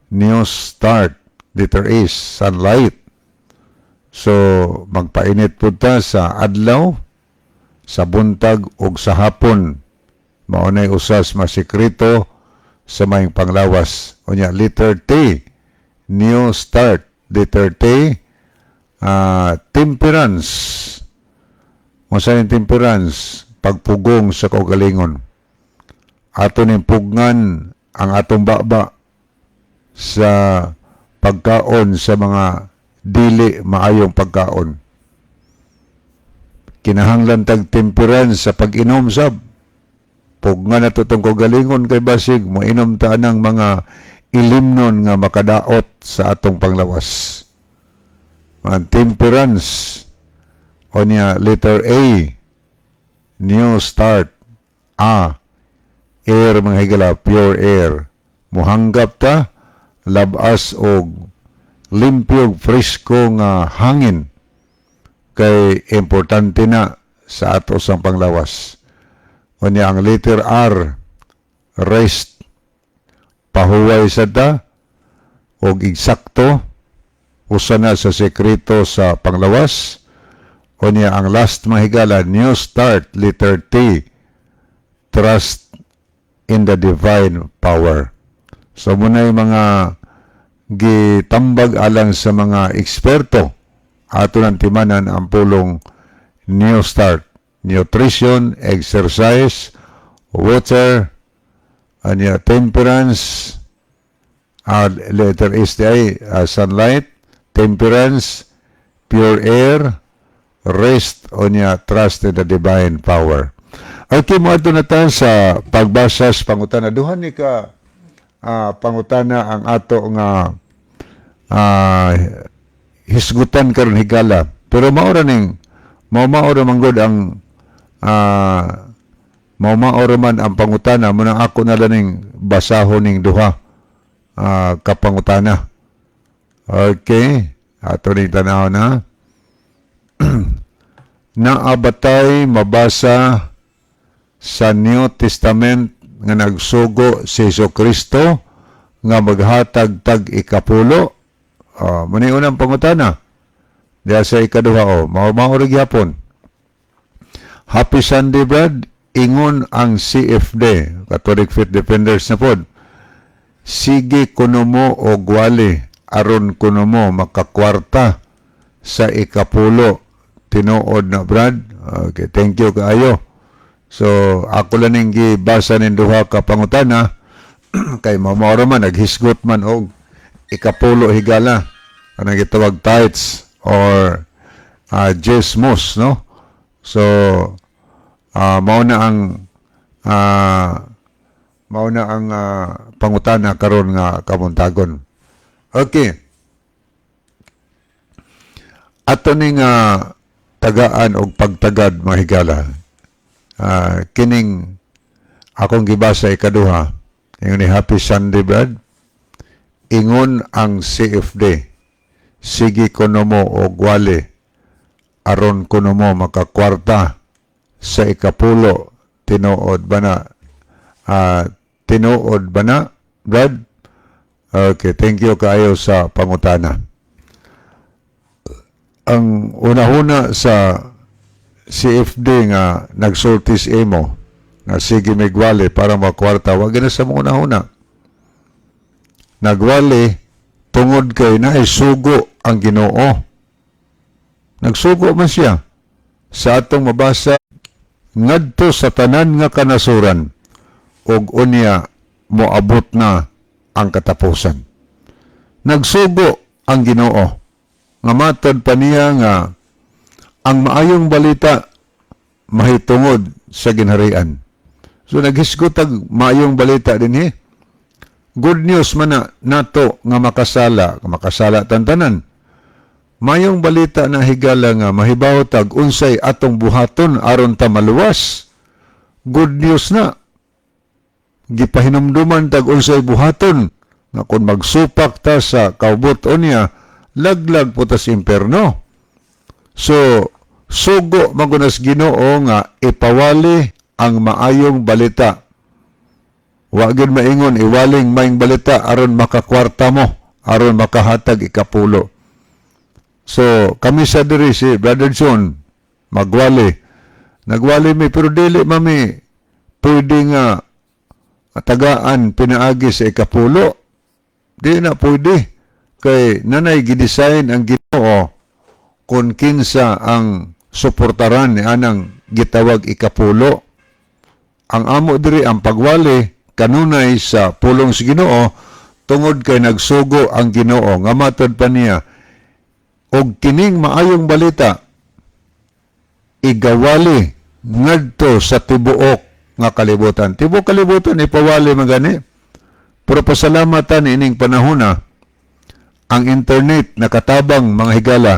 new start. Letter S, sunlight. So, magpainit po ta sa adlaw, sa buntag, o sa hapon. Maunay usas masikreto sa may panglawas. O niya, letter T, new start. Letter T, temperance. Masayin temperance, pagpugong sa kaugalingon. Ato ning pugnan ang atong baba sa pagkaon sa mga dili maayong pagkaon. Kinahanglan tag temperance sa pag-inom sab. Pugnan nato tong kaugalingon kay basig mo inom ta ng mga ilimnon nga makadaot sa atong panglawas. Ang temperance o niya letter A, new start. Air mga higala, pure air. Muhanggap ta, labas og limpyo, fresko nga hangin. Kay importante na sa ato sang panglawas. O niya ang letter R, rest. Pahuway sa ta, og eksakto, usa na sa sekreto sa panglawas. O niya ang last mga higala, new start, letter T, trust in the divine power. So muna yung mga gitambag alang sa mga eksperto ato ng timanan ang pulong New Start, nutrition, exercise, water, anya temperance, letter S di sunlight, temperance, pure air, rest, o niya trust in the divine power. Okay, mo ato na ta sa pagbasa sa pangutana. Duhan ni ka pangutana ang ato nga hisgutan karon higala. Pero maura man gud ang maura man ang pangutana mo nang ako na laning basahon ning duha ka pangutana. Okay, ato ning tanaw na. Naabatay mabasa sa New Testament nga nagsugo si Jesucristo nga maghatag tag ikapulo. Muna yung unang pangutana. Diya sa ikaduha, maurag yapon. Happy Sunday, Brad. Ingon ang CFD, Catholic Faith Defenders na pod. Sige kuno mo o gwali, aron kuno mo makakwarta sa ikapulo. Tinuod na, Brad. Okay, thank you kaayo. So, ako lang yung gibasa ng duha ka pangutana kay mamora man, naghisgot man og ikapulo higala. Anong gitawag tithes or jesmos, no? So, mauna ang pangutana karon nga kamuntagon. Okay. Ato ning tagaan og pagtagad mga higala. Kining akong gibasa ikaduha, ingon ni Happy Sunday, Brad. Ingon ang CFD, sige kuno mo o gwali, aron kuno mo makakwarta sa ikapulo. Tinuod ba na? Tinuod ba na, Brad? Okay, thank you kaayo sa pangutana. Ang una-una sa CFD nga nagsultis imo nga sige migwali para makwarta, wag na sa mga una-una. Nagwali tungod kay naisugo ang Ginoo. Nagsugo man siya sa atong mabasa ngadto sa tanan nga kanasuran ug unya moabot na ang katapusan. Nagsugo ang Ginoo nga matod pa niya nga ang maayong balita mahitungod sa ginharian. So naghisgotag maayong balita dinhi. Good news man na nato nga makasala tantanan. Mayong balita na higala nga mahibaw tag unsay atong buhaton aron ta maluwas. Good news na. Gipahinumduman tag unsay buhaton nga kung magsupak ta sa kaubot unya laglag po ta sa impierno. So sugo magunas Ginoo nga ipawali ang maayong balita. Wa gyud maingon iwaling maayong balita aron makakwarta mo, aron makahatag ikapulo. So kami sa diri si Brother John magwali. Nagwali mi pero dili mami pwede nga tagaan pinaagi sa ikapulo. Di na pwede kay nanay gidesign ang Ginoo kung kinsa ang suportaran ni anang gitawag ikapulo. Ang amo diri ang pagwali kanunay sa pulong sa Ginoo tungod kay nagsugo ang Ginoo nga matod pa niya og kining maayong balita igawali ngadto sa tibuok nga kalibutan. Tibuok kalibutan ipawali magani. Pero pasalamatan ining panahona ang internet nakatabang mga higala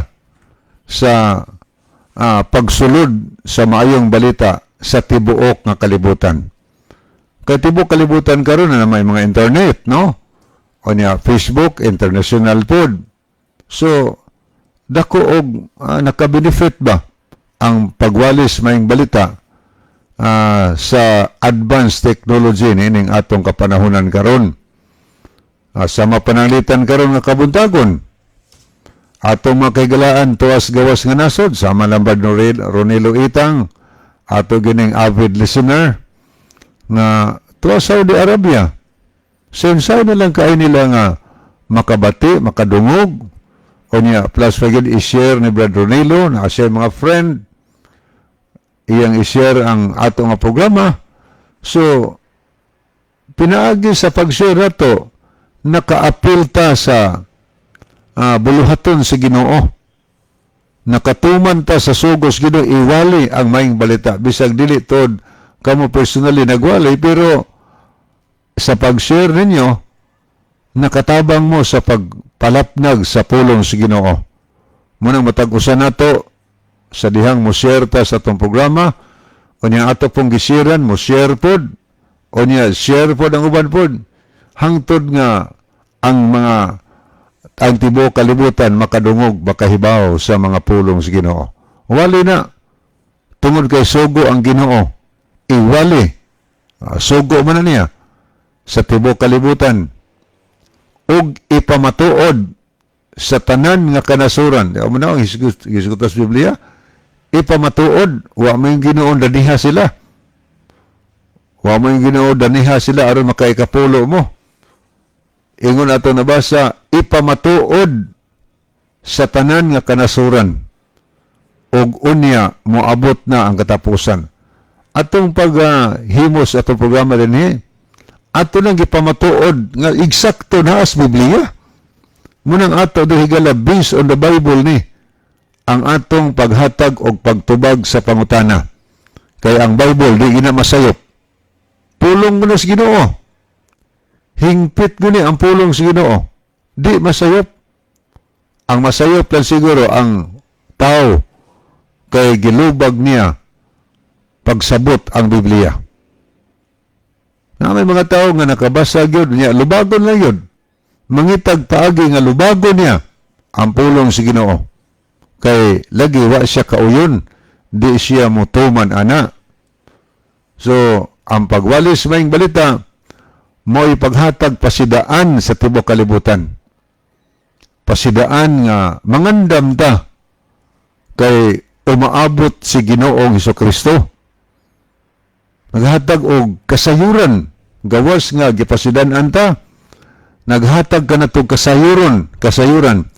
sa pagsulod sa maayong balita sa tibuok nga kalibutan. Kay tibuok kalibutan karon na may mga internet, no? O niya Facebook, international pod. So dako og nakabenefit ba ang pagwalis maayong balita sa advanced technology nining atong kapanahunan karon. Sa mapananglitan karon nga kabuntagon. Atong mga kaigalaan tuwas gawas nga nasod sama lambad Ronelo Itang ato gining avid listener na tuwas Saudi Arabia. Sensay na lang kayo nila nga makabati, makadungog, o niya, plus pagod i-share ni Brad Ronilo, na siya mga friend, iyang i-share ang ato nga programa. So, pinaagi sa pag-share nato, naka-appeal ta sa buluhaton sa Ginoo. Nakatuman ta sa sugos Ginoo, iwali ang maing balita. Bisag dili tod kamo personally nagwali, pero sa pag-share ninyo, nakatabang mo sa pagpalapnag sa pulong sa Ginoo. Munang matag-usan nato sa dihang mo share ta sa itong programa, o niya ato pong gisiran, mo share pod, o niya share pod ang uban pod, hangtod nga ang tibuok kalibutan makadungog, makahibaw sa mga pulong sa Ginoo. Wali na, tungod kay sugo ang Ginoo, iwali, sugo man na niya, sa tibuok kalibutan, ug ipamatuod sa tanan nga kanasuran. Di mo na ang hisgutas Biblia, ipamatuod, wa mo yung Ginoon daniha sila. Wa mo yung Ginoo daniha sila aron makaikapulo mo. Ingon ato nabasa, ipamatuod sa tanan nga kanasuran, ug unya moabot na ang katapusan. Atong paghimos atong programa dinhi, ato nang ipamatuod nga eksakto na as Biblia. Munang ato higala based on the Bible ni ang atong paghatag og pagtubag sa pangutana. Kay ang Bible di gina masayop. Pulong mo na sa Ginoo. Hingpit guni ang pulong sa Ginoo. Di masayop. Ang masayop lang siguro ang tao kay gilubag niya pagsabot ang Biblia. Na may mga tao nga nakabasa gyud niya, lubagon lang yun. Mangitag paagi nga lubagon niya ang pulong sa Ginoo. Kay lagi wa siya kauyon, di siya mutuman ana. So, ang pagwalis maing balita, mo ipaghatag pasidaan sa tibuok kalibutan. Pasidaan nga mangandam ta kay umaabot si Ginoong Hesukristo. Naghatag og kasayuran, gawas nga gipasidan-an ta. Naghatag ka na itong kasayuran.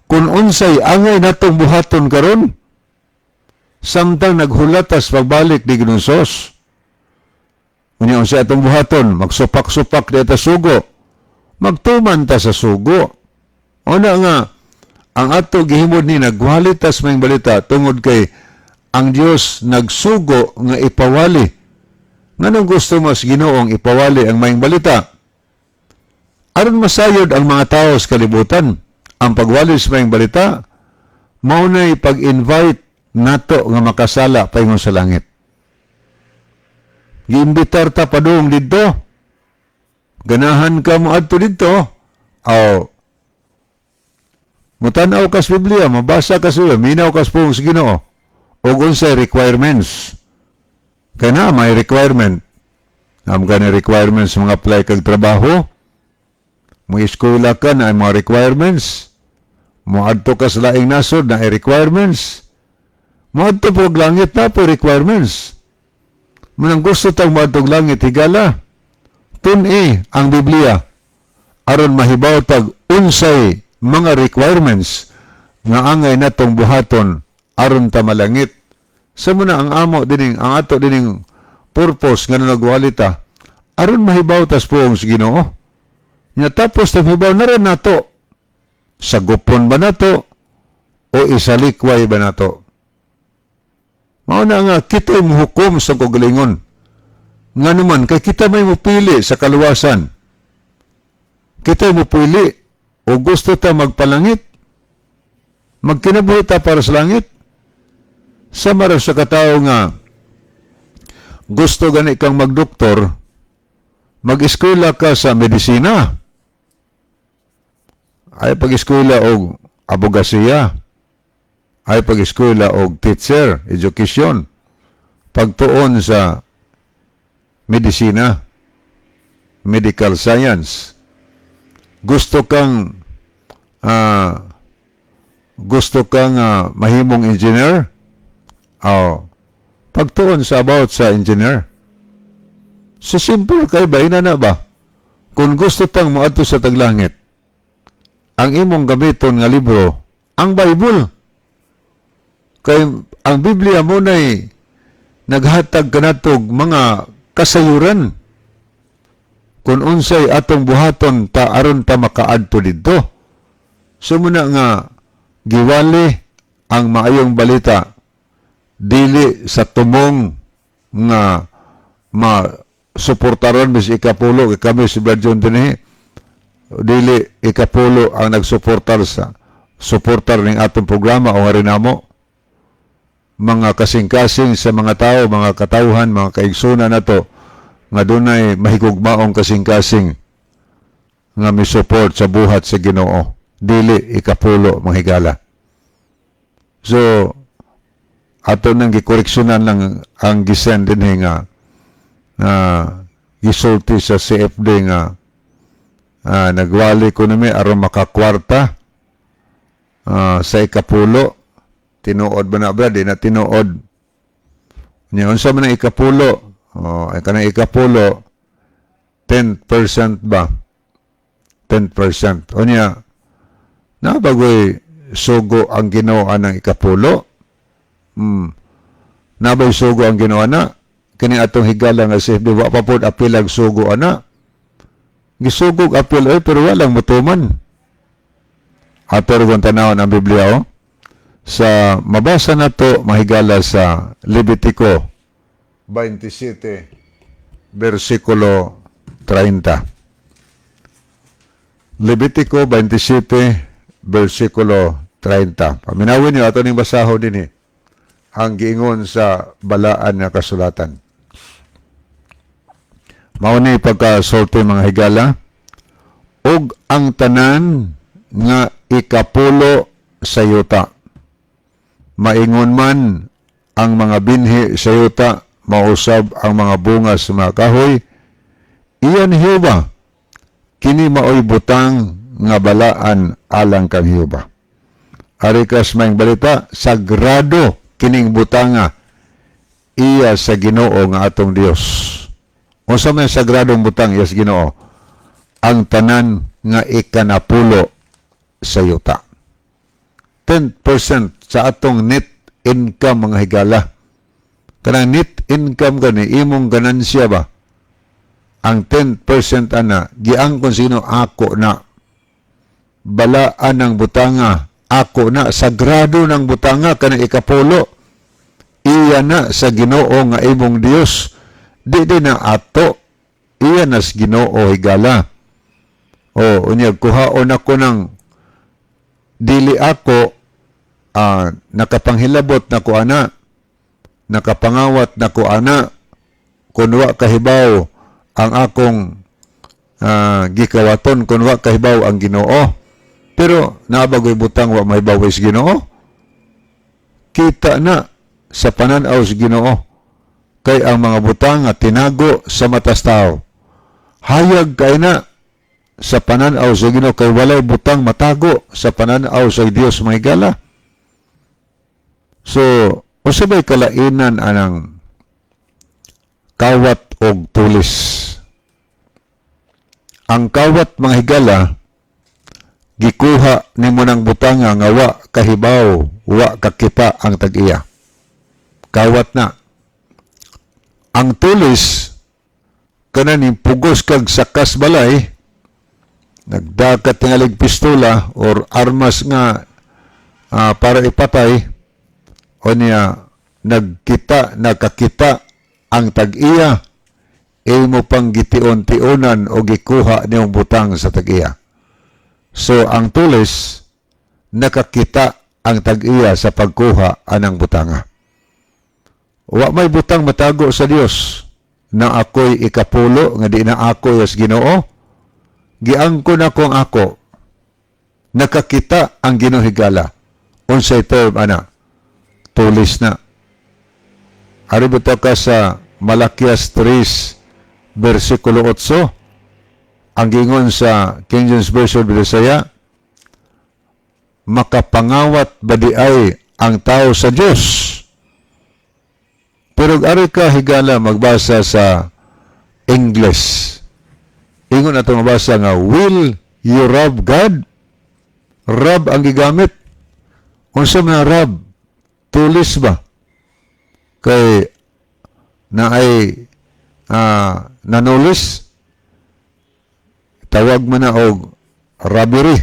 Kung unsay angay natong buhaton karon, samtang naghulatas pagbalik di Ginoong Sos. Unya unsay atong buhaton, magsupak-supak di ta sugo. Magtuman ta sa sugo. Una nga, ang ato gihimod ni nagwalitas may balita tungod kay ang Dios nagsugo nga ipawali. Nganong gusto mo sa Ginoong ipawali ang may balita? Aron masayod ang mga tao sa kalibutan, ang pagwalis may balita, maunay pag-invite nato nga makasala paingon sa langit. Giimbitar ta padung didto. Ganahan ka mo adto didto. Mutanaw kas Biblia, mabasa kas Biblia, minaw kas pong sa Ginoo. O unsay requirements. Kaya na, may requirement. Ang gani requirements mga apply kag trabaho. Mo eskwela ka na ay mga requirements. Mo adto ka sa laing nasod na ay requirements. Mo adto po langit na po requirements. Munang gusto tang mo adto langit higala. Tun-i ang Biblia aron mahibaw tag unsay mga requirements nga angay natong buhaton aron ta malangit. Sa muna ang ato dining purpose nga nagwalita aron mahibaw tas poong sa Ginoo. Nya tapos mahibaw na rin nato sa gupon ba nato o isalikway ba nato. Mao na nga kita yung hukom sa kagalingon. Nga naman kay kita may mupili sa kaluwasan. Kita mo pili o gusto ta magpalangit. Magkinabuhi ta para sa langit. Sama rin sa katao nga gusto gani kang magdoktor, mag-eskwela ka sa medisina. Ay pag-eskwela og abogasiya. Ay pag-eskwela og teacher, education. Pagtuon sa medisina, medical science. Gusto kang mahimong engineer? Pagtuon sa about sa engineer. So simple kay ba? Ina na ba? Kung gusto tang moadto sa taglangit, ang imong gamiton nga libro, ang Bible. Kay ang Biblia mo na'y naghatag kanatog mga kasayuran. Kung unsay atong buhaton ta aron ta makaadto didto. Sumuna nga giwali ang maayong balita dili sa tumong nga suportaron bis ikapulo kami si Brad John dinhi dili ikapulo ang nagsuportar ning atong programa o harinamo mga kasing-kasing sa mga tao, mga katawhan, mga kaigsunan nato nga dunay mahigugmaong kasing-kasing nga misupport sa buhat sa Ginoo dili ikapulo mga higala. So ato nang gikoreksyonan lang ang gisend dinhi nga gisulti sa CFD nga nagwali ko nami aron makakwarta sa ikapulo. Tinuod ba na ba? Di na tinuod. Niya, unsa man ang ikapulo? Kanang ikapulo, 10% ba? 10%. O niya, nabagoy sugo ang ginawa ng ikapulo? Nabay sugo ang ginawa na? Kini atong higala nga si di wa pa pod apilag sugo ana. Gisugog apil pero walang mutuman. Ato ron tanawon ang Biblia sa mabasa nato mahigala sa Levitico 27 versikulo 30. Levitico 27 versikulo 30. Paminawin niyo ato ning basaho dinhi ang giingon sa balaan nga kasulatan. Mao ni pagkasulti mga higala ug ang tanan nga ikapulo sa yuta. Maingon man ang mga binhi sa yuta, mausab ang mga bunga sa mga kahoy. Iyan Hiyuba, kini maoy butang nga balaan alang kang Hiyuba. Arikas maing balita, sagrado kining butanga iya sa Ginoo nga atong Dios. Unsa may sagradong butang iya sa Ginoo? Ang tanan nga ikanapulo sa yuta. 10% sa atong net income mga higala. Kanang net income gani imong ganansya ba? Ang 10% ana giangkon sino ako na balaan ng butanga ako na sagrado ng butanga kanang ikapulo iya na sa Ginoo nga imong Dios di na ato iya na sa Ginoo higala. O unya kuhaon ako ng dili ako nakapanghilabot na ko ana, nakapangawat na ko ana, kunwa kahibaw ang akong gikawaton, kunwa kahibaw ang Ginoo. Pero nabagoy butang wa mahibaw is Ginoo. Kita na sa pananaw sa Ginoo kay ang mga butang nga tinago sa matas tao. Hayag kay na sa pananaw sa Ginoo kay walay butang matago sa pananaw sa Dios mga higala. So, usabay kalainan anang kawat og tulis. Ang kawat mga higala gikuha nimo ng butanga nga wa kahibaw, wa kakita ang tag-iya. Kawat na. Ang tulis kananing pugos kag sakas balay nagdakat tingalig pistola or armas nga para ipatay o niya nakakita ang tag-iya imo pang gitiun-tiunan o gikuha niyong butang sa tag-iya. So ang tulis nakakita ang tag-iya sa pagkuha anang butanga. Wa may butang matago sa Dios na ako'y ikapulo nga di na ako as Ginoo. Giangkon akong ako. Nakakita ang Ginoo higala. Unsay term ana? Tulis na. Aributo ka sa Malakias 3 versikulo 8. Ang gingon sa King James Version Bisaya, makapangawat ba di ay ang tao sa Dios? Pero ari ka higala magbasa sa English. Ingon ato mabasa nga, will you rob God? Rab ang gigamit. Unsa man rab? Tulis ba? Kay na ay nanulis, tawag man na og robbery.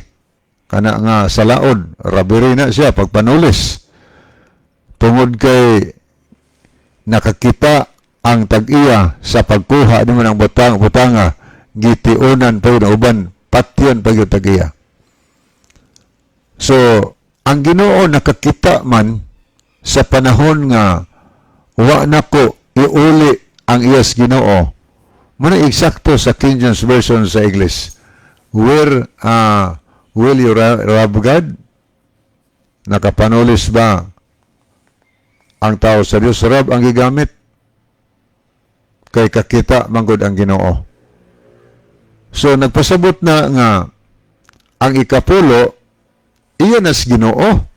Kana nga salaod, robbery na siya pagpanulis. Tungod kay nakakita ang tag-iya sa pagkuha nimo ng butanga, gitiunan pa yun uban, patyon pa yung tag-iya. So, ang Ginoo nakakita man sa panahon nga wa nako iuli ang iyas Ginoo. Muna eksakto sa King James Version sa English. Where will you rob God? Nakapanulis ba ang tao sa Diyos? Rob ang gigamit. Kay kakita manggod ang Ginoo. So nagpasabot na nga ang ikapulo iya nas Ginoo.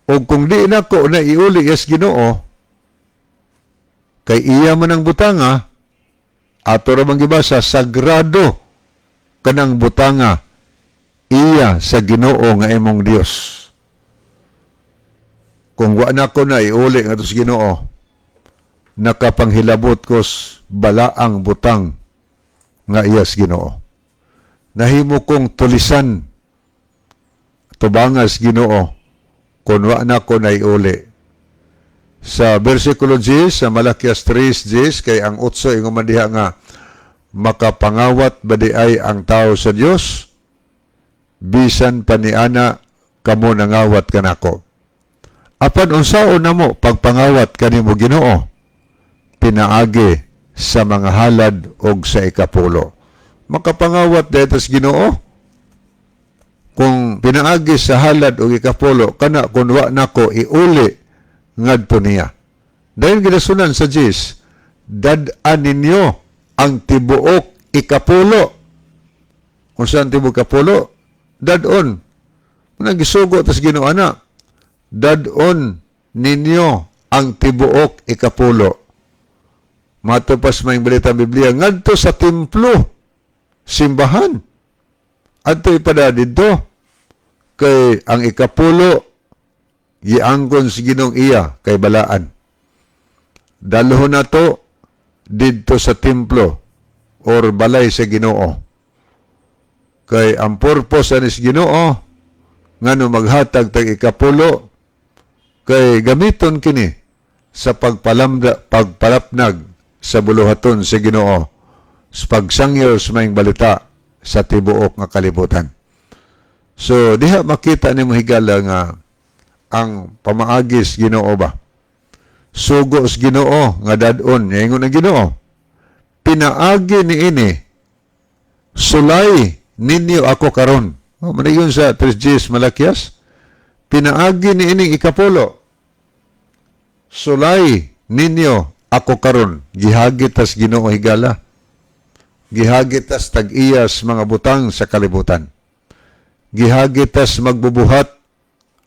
O kung di na ko na iuli yes Ginoo, kay iya man ang butanga, ato ra bang gibasa sagrado kanang butanga iya sa Ginoo nga imong Dios. Kung wa na ko na iuli nga sa Ginoo, nakapanghilabot ko balaang butang nga iya sa Ginoo. Nahimo kong tulisan tubangas Ginoo kung wa na ko na iuli. Sa versikulo 10 sa Malakias 3:10 kay ang utso ingon man diha nga makapangawat ba di ay ang tao sa Dios bisan paniana kamo nangawat kanako. Apan unsaon namo pagpangawat kanimo Ginoo? Pinaagi sa mga halad og sa ikapulo. Makapangawat dahil sa Ginoo? Kung pinaagi sa halad o ikapulo, kana kung wa nako iuli ngadto niya. Dahil ginasunan sa Jis, dad-an ninyo ang tibuok ikapulo. Kung saan tibuok ikapulo? Dad-on. Nagisugo tas Ginoo na. Dad-on ninyo ang tibuok ikapulo. Matupas may balita Biblia, ngadto sa templo, simbahan. Adto ipada dito. Kay ang ikapulo, gianggon si Ginong iya kay balaan. Dalhon na to dito sa templo or balay sa Ginoo. Kay ang purpose anis Ginoo ngano maghatag tag ikapulo kay gamiton kini sa pagpalapnag sa buluhaton sa Ginoo sa pagsangyo sa maing balita sa tibuok nga kalibutan. So, diha makita ni mo higala nga ang pamaagis Ginoo ba? Sugos Ginoo nga dadon. Ngayon ang Ginoo. Pinaagi ni ini. Sulay ninyo ako karon. Manayon sa 3 Malakias. Pinaagi ni ini ikapulo. Sulay ninyo ako karon. Gihagitas Ginoo higala. Gihagitas tag-iyas mga butang sa kalibutan. Gihagitas magbubuhat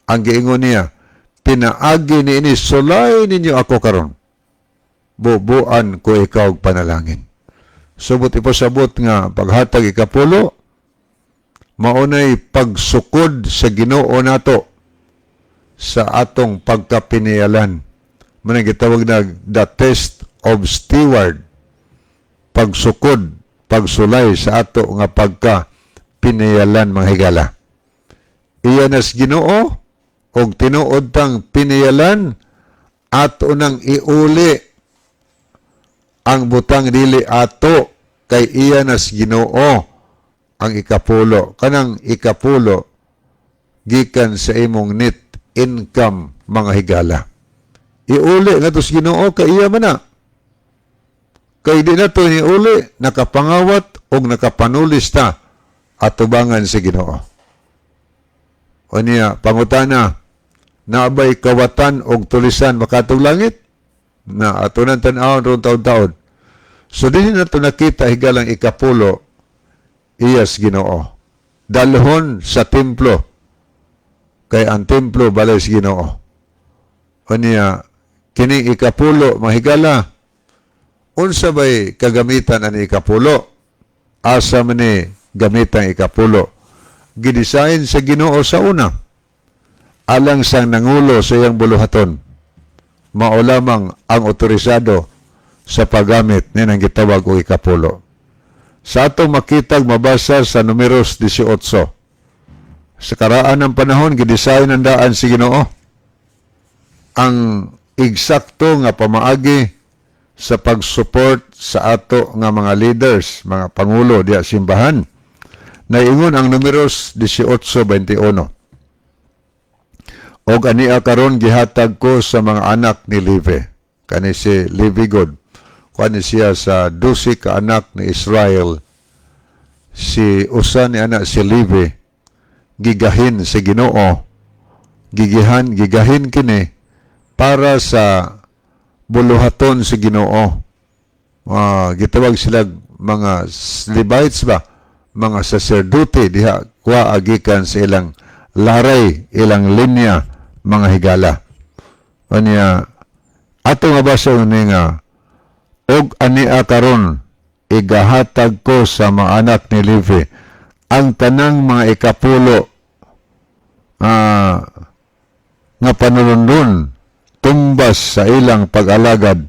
ang giingon niya, pinaagi ni ini, sulay ninyo ako karon. Bubuan ko ikaw panalangin. Subot ipasabot nga paghatag ikapulo, maunay pagsukod sa Ginoo nato sa atong pagkapinialan. Manang gitawag na the test of steward. Pagsukod, pagsulay sa ato nga pagkapinialan mga higala. Iya nas Ginoo og tinuod tang pinialan ato nang iuli ang butang dili ato kay iya nas Ginoo ang ikapulo. Kanang ikapulo gikan sa imong net income mga higala. Iuli nga to sa Ginoo kay iya man na. Kay di na to iuli nakapangawat og nakapanulis ta atubangan sa Ginoo. O niya, pangutana, naabay kawatan og tulisan makatong langit? Na ato nang tan-awon ron taon-taon. So, din na ito nakita higalang ikapulo, iyas Ginoo. Dalhon sa templo. Kay ang templo balay sa Ginoo. O niya, kining ikapulo, mahigala, unsa ba'y kagamitan ani ikapulo? Asa man ni gamitan ikapulo? gidesign sa Ginoo sa una alang sang nangulo sa iyang buluhaton. Mao lamang ang otorisado sa paggamit ni nang gitawag og ikapulo. Sa atong makitag mabasa sa Numeros 18. Sa karaan ng panahon gidesign ang daan si Ginoo ang eksakto nga pamaagi sa pag-support sa ato nga mga leaders, mga pangulo diya simbahan. Naingon ang Numeros 18:21. Og ania karon gihatag ko sa mga anak ni Levi. Kani si Levi God. Kani siya sa 12 ka anak ni Israel. Si usa ni anak si Levi gigahin sa Ginoo. Gigahin kini para sa buluhaton sa Ginoo. Gitawag sila mga Levites ba? Mga saserdote diha kuha agikan sa ilang laray, ilang linya, mga higala. Kanya, ato nga basa ni nga, og ania karon igahatag ko sa mga anak ni Levi ang tanang mga ikapulo nga panulundon tumbas sa ilang pag-alagad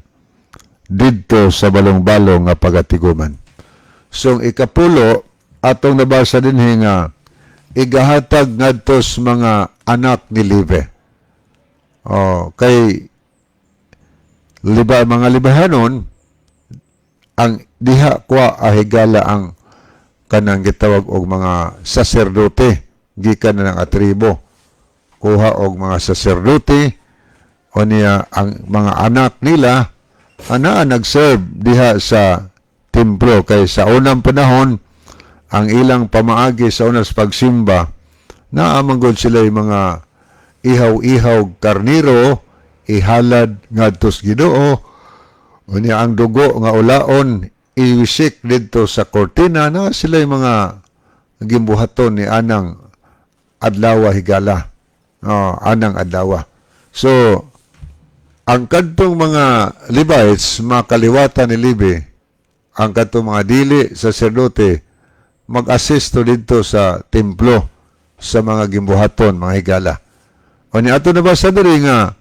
didto sa balong-balong nga pagatiguman. So, ikapulo, atong nabasa din nga, igahatag ngadto sa mga anak ni Levi. Kay mga libahanon, ang diha kwa ahigala ang kanang gitawag og mga saserdote, gikan na ng atribo. Kuha og mga saserdote, o niya ang mga anak nila, nag-serve diha sa templo. Kay sa unang panahon, ang ilang pamaagi sa unas pagsimba, naamanggod sila yung mga ihaw-ihaw karniro, ihalad ngadto sa Ginoo, unya ang dugo nga ulaon, iwisik dito sa kortina, na sila yung mga gimbuhaton ni anang adlawa higala. Anang adlawa. So, ang kadtong mga Levites, makaliwatan ni Levi, ang kadtong mga dili, saserdote, mag-assist dito sa templo sa mga gimbuhaton, mga higala. O ni ato nabasa diri nga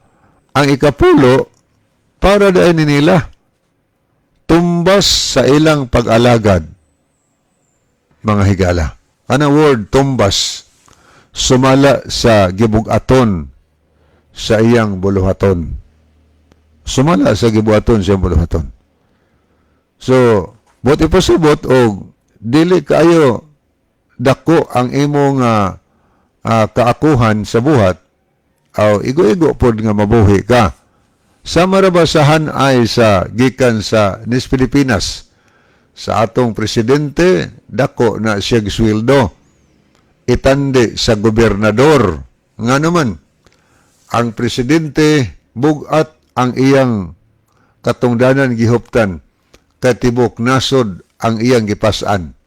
ang ikapulo para daan nila tumbas sa ilang pag-alagad, mga higala. Anong word tumbas? Sumala sa gibugaton sa iyang buluhaton. Sumala sa gibugaton sa iyang buluhaton. So, buti pasubot og dili kayo dako ang imong kaakuhan sa buhat, o igo-igo pod nga mabuhi ka. Sa marabasahan ay sa gikan sa Nis Pilipinas, sa atong presidente, dako na siya gisweldo. Itandi sa gobernador. Nga naman, ang presidente bugat ang iyang katungdanan gihuptan, katibok nasod ang iyang gipasan.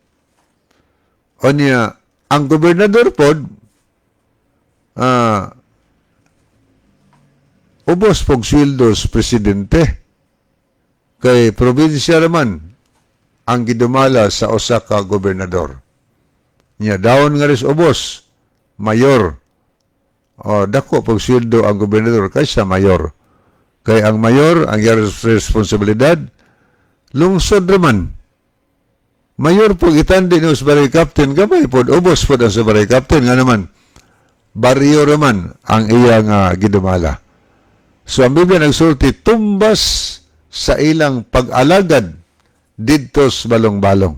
O niya, ang gobernador pod, ubos pog sweldos presidente. Kay probinsya naman ang gidumala sa usa ka gobernador. Niya, daon nga rin ubos, mayor. Dako pog sweldo ang gobernador kaysa mayor. Kay ang mayor, ang iyang responsibilidad, lungsod naman. Mayor po itandi ni Barangay Captain, gamay po, ubos po ang sa Barangay Captain, nga naman, baryo naman ang iyang gidumala. So ang Biblia nagsulti, tumbas sa ilang pag-alagad didto sa balong-balong.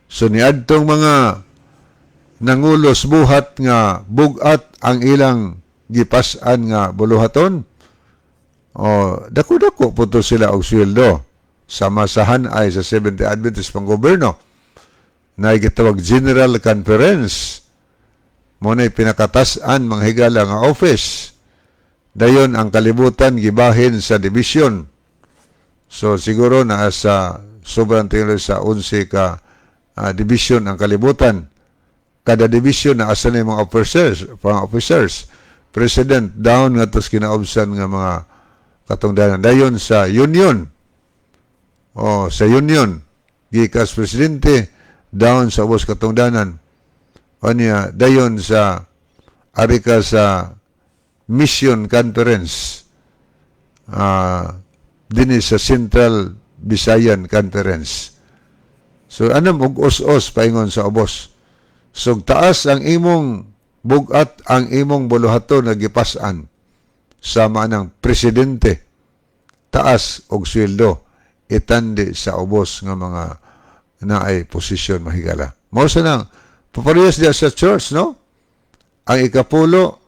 So niadtong mga nangulos buhat nga bugat ang ilang gipasan nga buluhaton, dako-dako po to sila og sweldo. Samasahan ay sa Seventh-day Adventist panggoberno na gitawag General Conference. Muna'y pinakatasan mga higala nga office. Dayon ang kalibutan gibahin sa division. So siguro na sa sobrang tingin sa 11 ka division ang kalibutan. Kada division na asa na yung mga officers. President down nga tos kinaobsan nga mga katungdanan. Dayon sa union. Sa union, gikas presidente, down sa ubos katungdanan. o niya dayon sa arika sa mission conference dinhi sa Central Visayan Conference. So anam og os-os paingon sa ubos. So taas ang imong bugat, ang imong buluhaton nga gipas-an sama ng presidente, taas og sweldo itandi sa ubos nga mga naay posisyon mahigala. Mao sa nang paparehas diya sa church, no? Ang ikapulo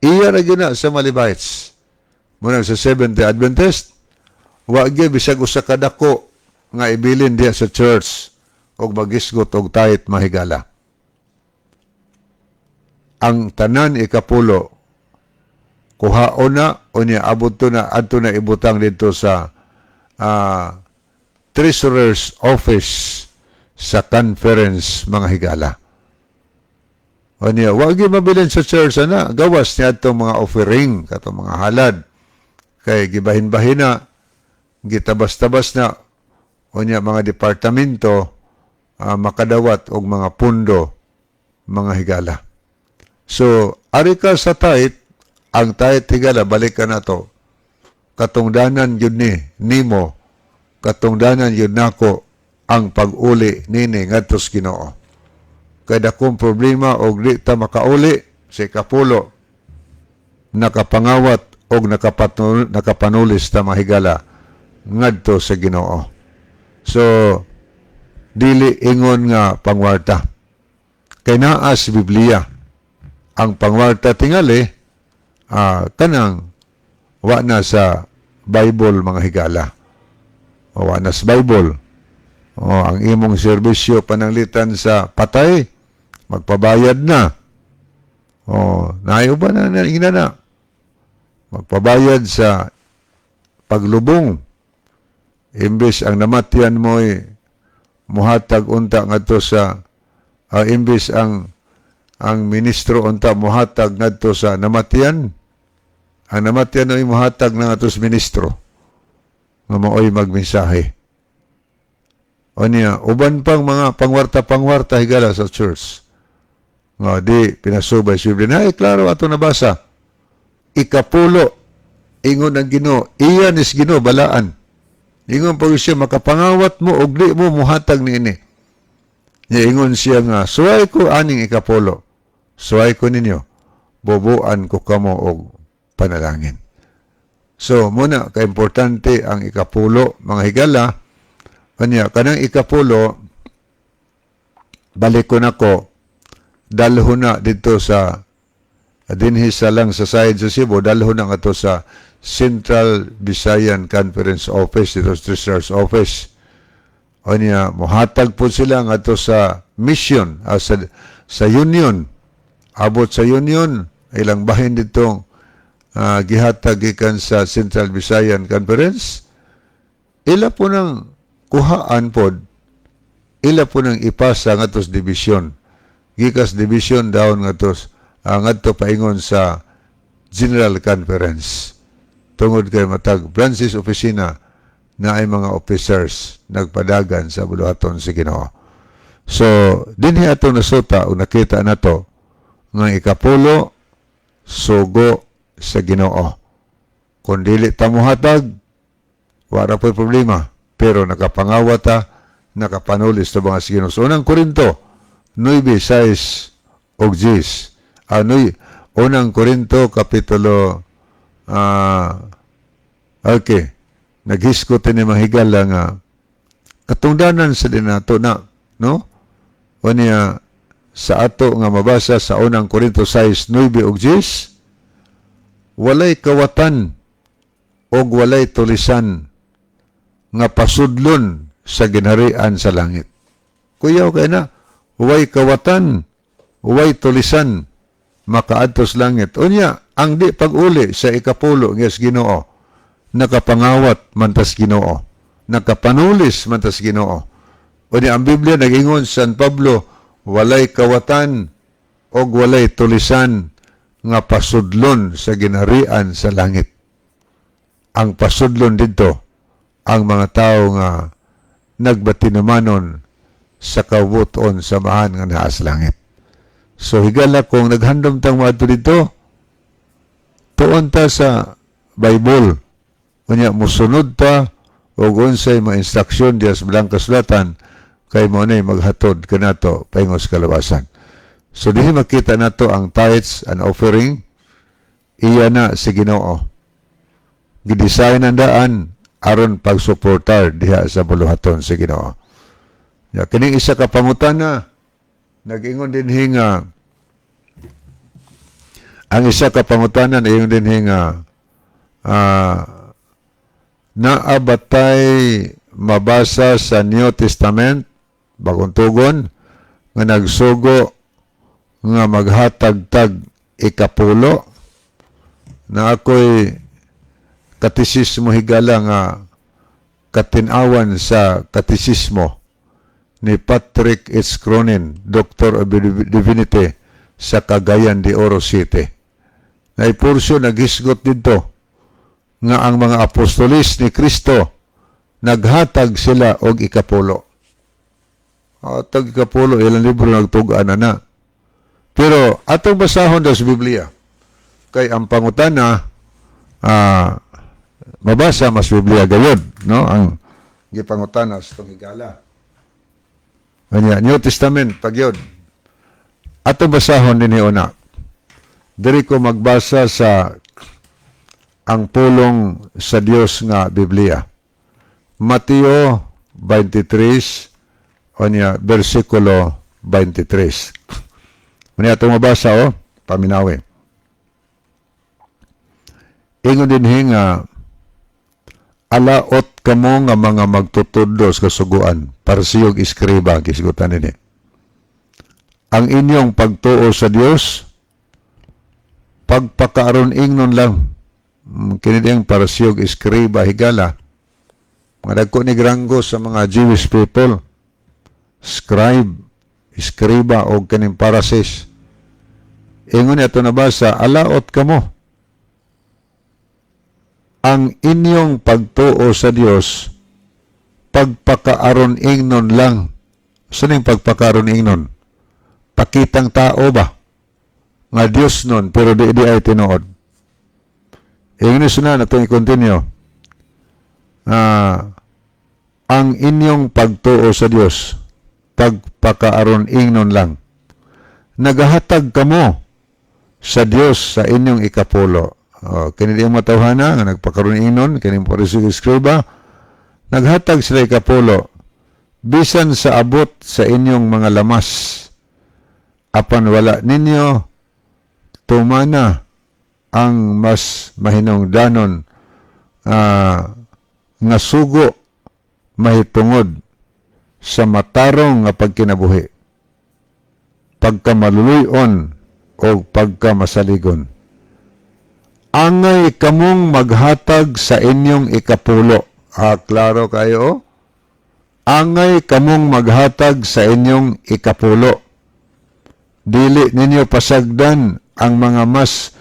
iya ra gyud na sa Malibites. Muna sa Seventh-day Adventist, wa gyud bisag usa ka dako nga ibilin diya sa church og magisgot og tayit mahigala. Ang tanan ikapulo kuhaon na o niya abot to na adto na ibutang dito sa treasurer's office sa conference mga higala. O niya, wag yung mabilin sa church na gawas niya itong mga offering, katong mga halad. Kay gibahin-bahin na, gitabas-tabas na, o niya mga departamento, makadawat og mga pundo, mga higala. So, ari ka sa tayt, ang tayt higala, balikan na to. Katungdanan yun nimo, katungdanan yun nako, ang pag-uli nini ngadtos Ginoo. Kaya dakong problema og di ta makauli sa ikapulo, nakapangawat og nakapanulis ta mahigala ngadto sa Ginoo. So, dili ingon nga pangwarta. Kay naa sa Biblia, ang pangwarta tingali, kanang wa na sa Bible mga higala. O wa na sa Bible. O ang imong serbisyo pananglitan sa patay, magpabayad na. O naayo ba na na? Magpabayad sa paglubong. Imbes ang namatyan mo'y muhatag unta ngadto sa imbes ang ministro unta muhatag ngadto sa namatyan. Ang namatyan ay muhatag na ngadto sa ministro nga maoy magmensahe. O niya, uban pang mga pangwarta higala sa church. Nga di pinasubay sa Biblia. Ay, klaro ato nabasa. Ikapulo, ingon ang Ginoo, iyan is Ginoo balaan. Ingon pa siya, makapangawat mo, og di mo muhatag ni ini. Niya ingon siya nga, suway ko aning ikapulo. Suway ko ninyo, bobuan ko kamo og panalangin. So, muna, kaimportante ang ikapulo, mga higala. Kanya, kanang ikapulo, balik ko na ko, dalho na dito sa, dinhi sa lang sa side sa Cebu, dalho na nga to sa Central Visayan Conference Office, dito sa Treasurer's Office. O niya, muhatag po sila nga to sa mission, sa union. Abot sa union, ilang bahin ditong gihatag ikan sa Central Visayan Conference. Ila po ng kuhaan pod, ila po nang ipasa nga tos division. Gikas division daon nga tos, ngadto paingon sa General Conference. Tungod kay matag branches opisina na ay mga officers nagpadagan sa buluhaton sa Ginoo. So, dinhi ato nasuta o nakita nato nga ikapulo sugo sa Ginoo. Kung dili ta mohatag, wala po'y problema. Pero nakapangawata, nakapanulis sa mga Ginoo. So, unang Korinto, 9:6 og 10. Unang Korinto, kapitulo, okay, naghiskot ni mahigala nga, katungdanan sa dinato na, no? O niya, sa ato nga mabasa sa unang Korinto 6:9 og 10, walay kawatan o walay tulisan nga pasudlon sa ginharian sa langit. Kuyaw kay na, huway kawatan, huway tulisan, makaadtos langit. Unya, ang di pag-uli sa ikapulo ng Ginoo, nakapangawat mantas Ginoo, nakapanulis mantas Ginoo. Unya, ang Biblia nag-ingon San Pablo, walay kawatan o walay tulisan nga pasudlon sa ginharian sa langit. Ang pasudlon dito, ang mga tao nga nagbatinamanon sa kabuton samahan nga naa sa langit. So higala kung naghandom tang mga dito, tuon ta sa Bible. Kanya musunod ta o unsay mga instruksyon diya sa bilang kasulatan kay mo na maghatod kanato paingos kalawasan. So dihi makita nato ang tithes and offering iya na si Ginoo. Gidesign ang daan aron pagsuportar diha sa buluhaton si Ginoo. Ya kining isa ka pangutana nag-ingon din hinga ang isa ka pangutana na din hinga naabatay mabasa sa New Testament bagong tugon nga nagsugo nga maghatag-tag ikapulo na ako'y katisismo higala nga katinawan sa katisismo ni Patrick H. Cronin, Doctor of Divinity sa Cagayan de Oro City. Na ipursyo naghisgot dito nga ang mga apostolis ni Kristo naghatag sila og ikapulo. Hatag ikapulo, ilang libro nagtugaan na. Pero atong basahon daw sa Biblia. Kay ang pangutana, mabasa mas Biblia gayod, no? Ang gipangutana sa itong higala. Kanya, New Testament, pagyod. Atong basahon din una. Diri ko magbasa sa ang pulong sa Dios nga Biblia. Mateo 23, versikulo 23. Muna itong mabasa, paminawi. Ingon din hinga, alaot kamo nga mga magtutudo sa kasuguan, parsiyog iskriba, kisigutan nini. Ang inyong pagtuo sa Dios, pagpakaaron ingnon lang, kinidiyang parsiyog iskriba higala, mga dagko ni granggo sa mga Jewish people, scribe, iskriba, o kaning parasis. Ingon ito nabasa, alaot kamo, ang inyong pagtuo sa Dios pagpakaaron ingnon lang. Saan yung pagpakaaron ingnon? Pakitang tao ba? Nga Dios nun, pero di ay tinuod. Ingnon na itong i-continue. Ang inyong pagtuo sa Dios pagpakaaron ingnon lang. Nagahatag kamo sa Dios sa inyong ikapulo. Kini yung matawhana nga nagpakaroon inon kini parisig iskriba naghatag sila ikapulo bisan sa abot sa inyong mga lamas apan wala ninyo tumana ang mas mahinungdanon nga sugo mahitungod sa matarong nga pagkinabuhi pagkamaluluyon o pagkamasaligon. Angay kamong maghatag sa inyong ikapulo. Klaro kayo? Angay kamong maghatag sa inyong ikapulo. Dili ninyo pasagdan ang mga mas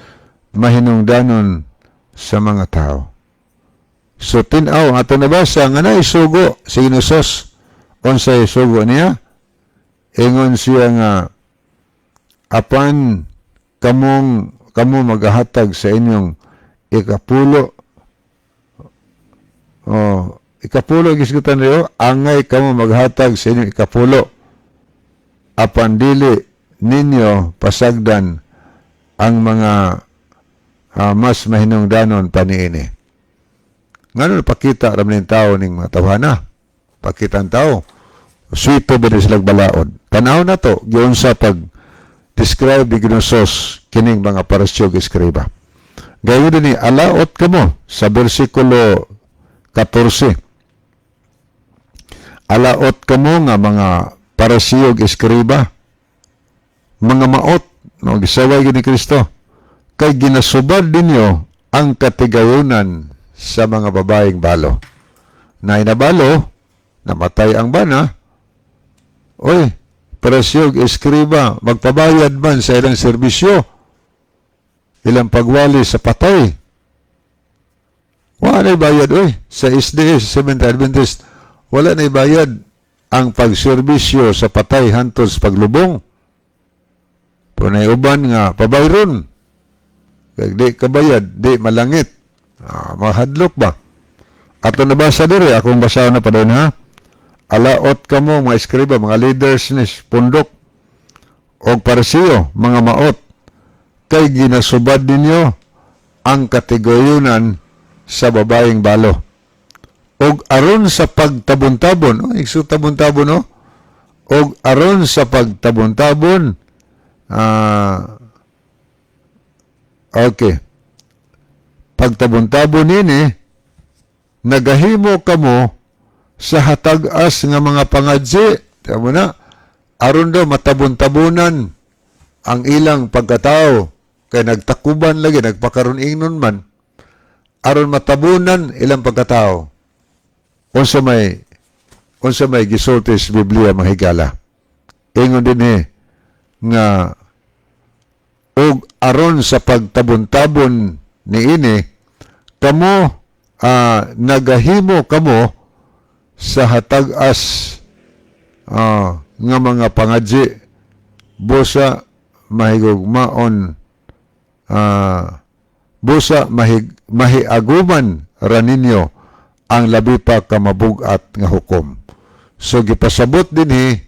mahinungdanon sa mga tao. So, tinaw, ato nabasa, nga na isugo si Inusos. Unsay isugo niya? Ingon siya nga, apan kamo maghahatag sa inyong ikapulo. Ikapulo, gisgutan niyo, angay kamo maghatag sa inyong ikapulo. Apan dili ninyo pasagdan ang mga mas mahinungdanon paniini. Ngano pakita ram ning tao ning mga tawhana? Pakita ang tao. Sweeto ba silang balaod? Tanaw na to, giyon sa describe ni Ginosos kining mga parasyog iskriba. Gayon din ni alaot kamo sa versikulo 14. Alaot kamo nga mga parasyog iskriba, mga maot, no, gisaway ni Kristo, kay ginasubad ninyo ang katigayunan sa mga babaeng balo. Na inabalo, namatay ang bana, oy, parasyog iskriba, magpabayad man sa ilang serbisyo, ilang pagwali sa patay. Wala na bayad, oy. Sa SDS, Seventh Adventist, wala na bayad ang pagserbisyo sa patay hantos paglubong. Punay uban nga pabayron. Kag di kabayad, di malangit. Mahadlok ba? Ato nabasa diri, akong basahan na pa doon ha. Alaot kamo mga eskriba, mga leaders ni pundok og parisiyo, mga maot, kay ginasubad ninyo ang kategoryunan sa babaeng balo. Og aron sa pagtabon-tabon, tabon-tabon no? Og aron sa pagtabon-tabon, okay. Pagtabon-tabon nini, nagahimo kamo sa hatag-as nga mga pangadji. Tama na, aron daw matabon-tabunan ang ilang pagkatao. Kay nagtakuban lagi, nagpakaroon ingnon man. Aron matabunan ilang pagkatao. Unsa may gisulti sa Biblia mga higala. Ingon din nga og aron sa pagtabon-tabon niini kamo nagahimo kamo sa hatag-as nga mga pangadji busa mahigugmaon busa mahiaguman ra ninyo ang labi pa kamabug-at nga hukom. So gipasabot dinhi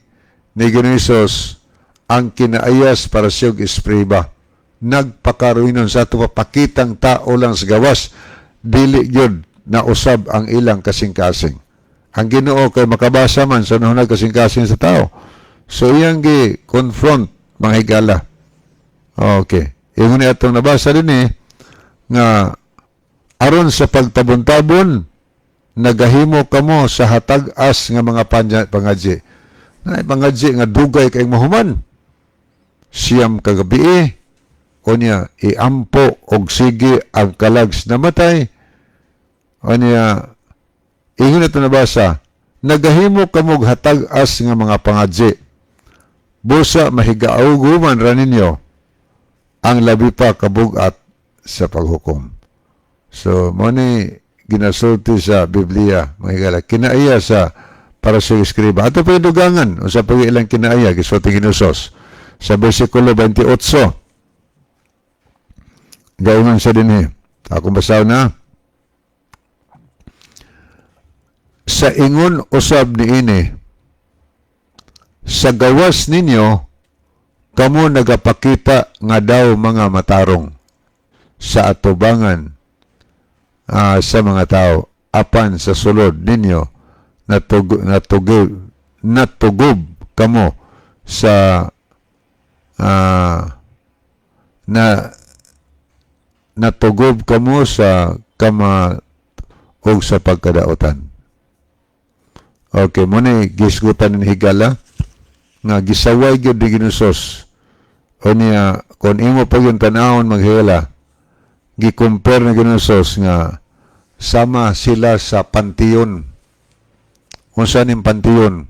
ni Ginoong Hesus ang kinaayas para siyog espriba. Nagpakaruinon sa ato papakitang tao lang sa gawas, dili gyud na usab ang ilang kasing-kasing. Ang Ginoo kay makabasa man sa nahunag kasing-kasing sa tao. So iyang gi-confront mga higala. Okay. Ingon ni atong nabasa din nga aron sa pagtabon-tabon nagahimo kamo sa hatag-as nga mga pangadji. Na pangadji nga dugay kay mahuman. Siyam kagabi o niya iampo og sige ang kalags namatay. O niya ingon ito nabasa, nagahimo kamog hatag-as nga mga pangadji. Busa mahigauguman ra ninyo ang labi pa kabugat sa paghukom. So, mo ni ginasulti sa Biblia, mga higala, kinaaya sa para sa eskriba. Ato pa yung dugangan, o sa pag-ilang kinaaya, gisulti ginusos. Sa versikulo 28, gaungan sa din akong basaw na, sa ingon usab niini, sa gawas ninyo, kamo nagapakita nga daw mga matarong sa atubangan sa mga tao apan sa sulod ninyo natugob kamo sa natugob kamo sa kama og sa pagkadaotan. Okay, mo ni gisgutan ni higala nga gisaway gyud di Ginusos. O niya, kung imo pa yung tanahon maghila, gi-compare na Ginusos nga sama sila sa pantiyon. Kung saan yung pantiyon?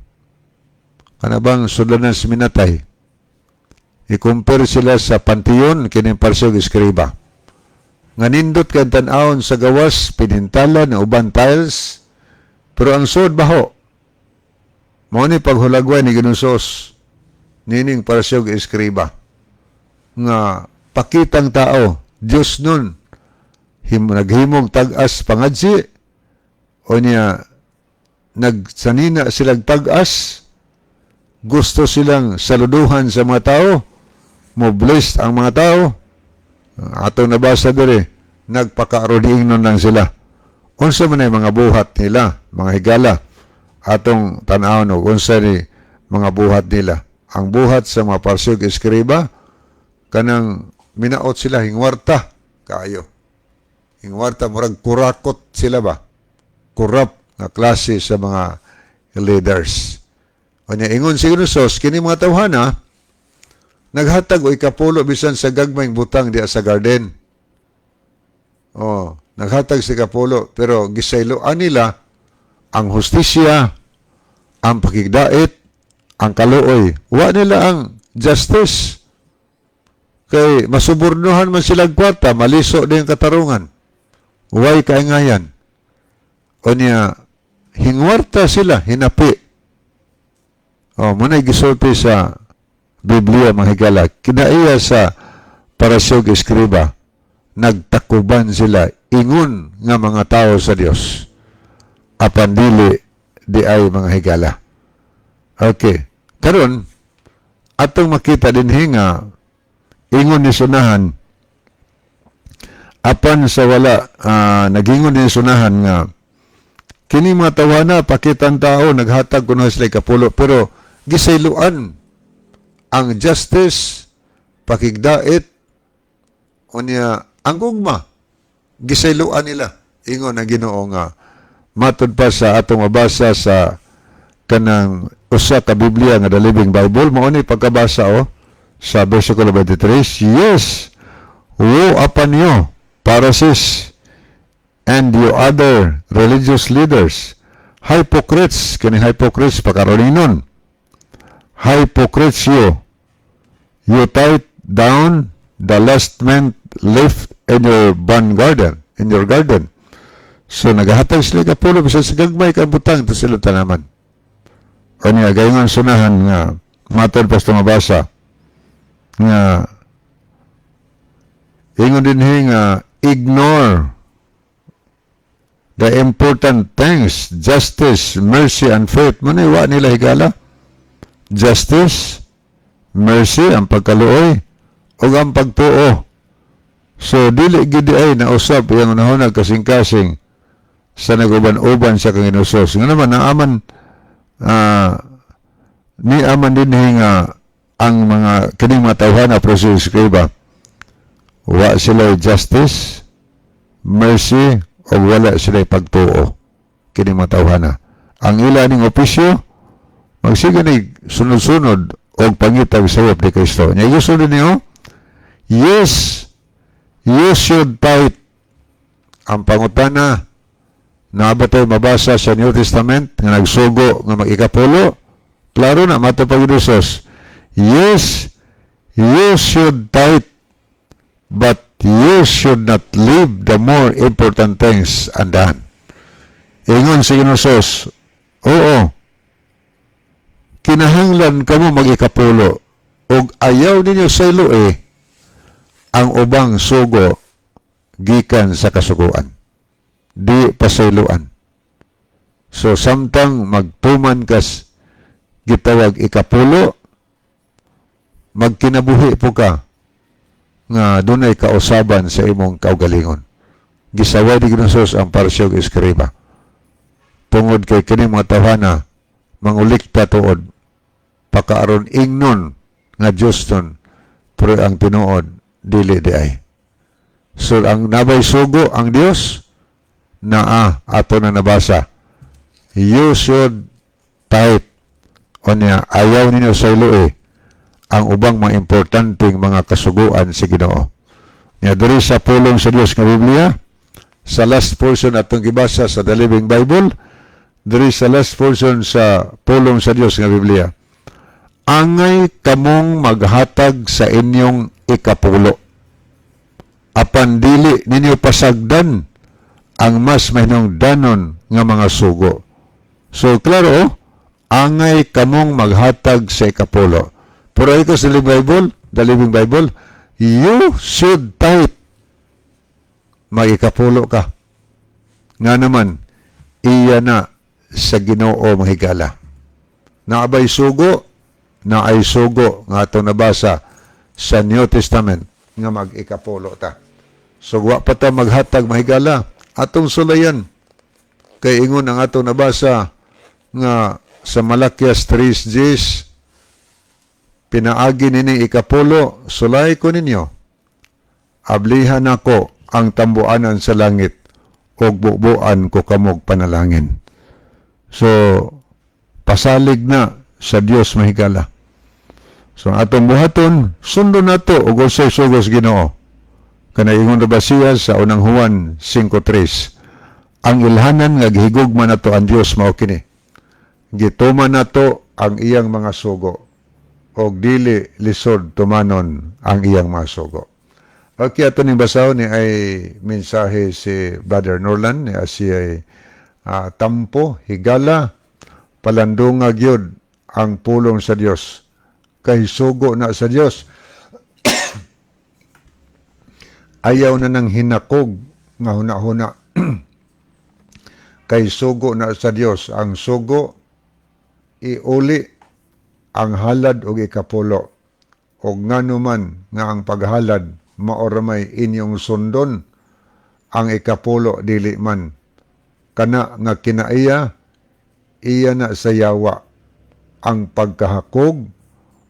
Kanabang sulanan si minatay. I-compare sila sa pantiyon, kining parsiyog eskriba. Nga nindot kang tanahon sa gawas, pinintala na uban tiles, pero ang sud baho. Mao ni paghulagway ni Ginusos, nining parsiyog eskriba. Nga pakitang tao, Diyos nun, naghimong tag-as pangadji, o niya, nagsanina silang tag-as, gusto silang saluduhan sa mga tao, mo-bless ang mga tao, atong nabasa diri, nagpaka-arodiing nun lang sila. Unsa man ay mga buhat nila, mga higala, atong tanaw no, unsa ni mga buhat nila. Ang buhat sa mga parsiyog eskriba, kanang minaot sila, hingwarta, kayo. Hingwarta, murag kurakot sila ba? Kurap na klase sa mga leaders. O niya, ingon si Ginusos, kini mga tawhana, naghatag o ikapulo bisan sa gagmayng butang diya sa garden. O, naghatag sa ikapulo, pero gisayloan nila ang hustisya, ang pakigdait, ang kaluoy. Wa nila ang justice. Kay masubornohan man silang kwarta, maliso din katarungan. Huwag kaingayan. O niya, hingwarta sila, hinapi. O, muna'y gisulti sa Biblia mga higala, kinaiya sa parasyog eskriba, nagtakuban sila, ingon nga mga tao sa Dios, apan dili di ay mga higala. Okay. Karon, atong makita din nga, ingon ni sunahan, apan sa wala, nagingon ni sunahan nga, kini mga tawana, pakitang tao, naghatag kuno sila kapulo, pero gisayluan ang justice, pakigdait, o niya, ang gugma, gisayluan nila. Ingon na Ginoo nga, matod pa sa atong mabasa sa kanang usa ka Biblia nga the Living Bible, mao ni pagkabasa sa versikulo 23, yes, woe upon you, Pharisees, and you other religious leaders, hypocrites, kini hypocrites pakaroningon, hypocrites you tie down the last man left in your garden, in your garden. So nagahatag sila kapulo bisan sa gagmay kang butang to sila tanaman. O niya gayon sunahan nga matod pa sa mabasa nga ingon din nga ignore the important things, justice, mercy, and faith. Maniwa nila higala. Justice, mercy, ang pagkaluoy, o ang pagtuo. So, dili gidi ay nausap yung nahunag kasing-kasing sa naguban-uban sa kang inusos. Nga naman, naaman, ni aman din nga ang mga kining mga tawhana proseso skriba. Wa sila justice, mercy, o wala sila pagtuo. Kining mga tawhana. Ang ila ning opisyo, magsiga ni sunod-sunod o pangitag sayop ni Kristo. Nya gusto din niyo, yes, you should tithe. Ang pangutana, nabatay mabasa sa New Testament, nga nagsugo nga mag-ikapulo, klaro na, matapag Isos. Yes, you should tithe, but you should not leave the more important things undone. Ingon si Isos, oo, kinahanglan kamo mag-ikapulo, og ayaw ninyo sa ang ubang sugo gikan sa kasuguan. Di pasayloan. So, samtang magtuman kas gitawag ikapulo, magkinabuhi po ka nga dunay kausaban sa imong kaugalingon. Gisaway di Ginoo ang parasyog eskriba. Tungod kay kini mga tawhana, mangulikta tuod, pakaaron ingnon nga Diyos ton, pero ang tinuod, dili di ay. So, ang nabay sugo, ang Diyos, ato na nabasa, you should tithe, o niya, ayaw ninyo sa ang ubang mga importanteng mga kasuguan sa Ginoo. Niya, diri sa pulong sa Diyos nga Biblia, sa last portion atong gibasa sa The Living Bible, diri sa last portion sa pulong sa Diyos nga Biblia, angay kamong maghatag sa inyong ikapulo. Apan dili ninyo pasagdan ang mas mahinungdanon nga mga sugo. So, klaro, angay kamong maghatag sa ikapulo. Pero ito sa The Living Bible, you should tithe. Mag-ikapulo ka. Nga naman, iya na sa Ginoo mahigala. Naabay sugo, naay sugo nga ito nabasa sa New Testament nga mag-ikapulo ta. So, wa pa ta maghatag mahigala. Atong sulayan. Kay ingon ang ato nabasa nga sa Malakias 3:10, pinaagi nini ikapulo, sulay ko ninyo. Ablihan ako ang tambuanan sa langit, o bubuan ko kamog panalangin. So, pasalig na sa Dios mahigala. So, atong buhaton, sundo na to, o gusay sugos Ginoo. Kanaingon na ba siya sa unang Juan 5:3, ang ilhanan nga gihigugma na to ang Dios mao kini. Gituman na to ang iyang mga sugo, o dili lisod tumanon ang iyang mga sugo. Okay, ato ning basaw ni ay mensahe si Brother Norland, ni siya ay tampo, higala, palandunga gyud ang pulong sa Dios kay sugo na sa Dios. Ayaw na ng hinakog nga huna-huna. Kay sugo na sa Dios. Ang sugo, iuli ang halad o ikapulo. O nga naman nga ang paghalad, maoramay inyong sundon, ang ikapulo dili man. Kana nga kinaiya, iya na sa yawa ang pagkahakog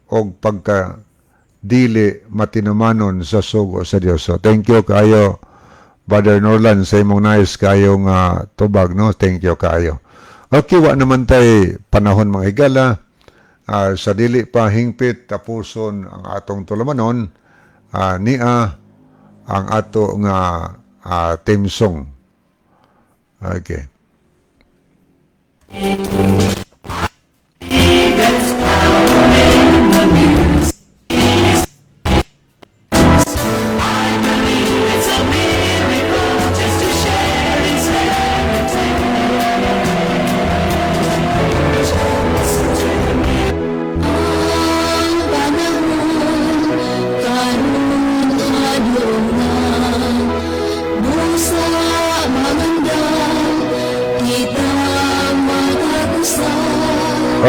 o pagka-dili matinumanon sa sugo sa Dios. So, thank you kayo, Brother Norland, sa imong nice kayo nga tubag, no? Thank you kayo. Okay, wa naman tay panahon mga higala. Sa dili pa hingpit tapuson ang atong tulumanon, niya ang ato nga theme song. Okay.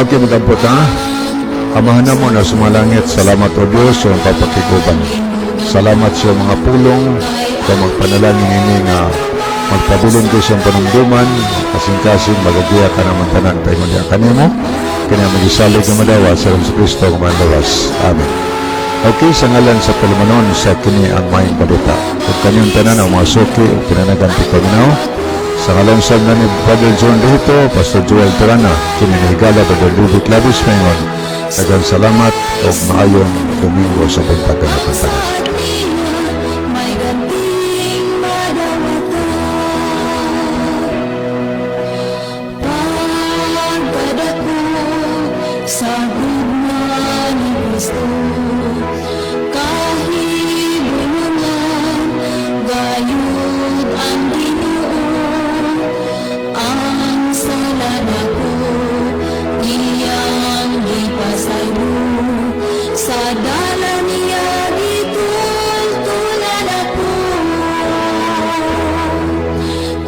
Okay, magdampot ha. Amahan na mo na sumalangit. Salamat o Diyos sa papakikuban. Salamat sa mga pulong sa magpanalangin ini nga magpabilin ko siyang panumduman kasing-kasing magagiya ka naman tanan tayo niya kanimo kanya magisalig na madawas sa Kristo nga madawas. Amen. Okay, sa ngalan sa tulumanon sa kini ang maing balita. Kung kanyang tanan ang mga suki o pinanagan ti Paminaw, sa kalonsag na ni Brother John Rito, Pastor Joel Turana, kininihigala Brother Ludwig Labis Mengon, nagang salamat o maayong Domingo sa buntagan at buntagan. may ganting madawatan. Pagkadako sa gugma ni Kristo, kahibulungan, gayud ang Ginoo, ang saladako, iyang ipasaylo, sa dalan niya gitultulan ako.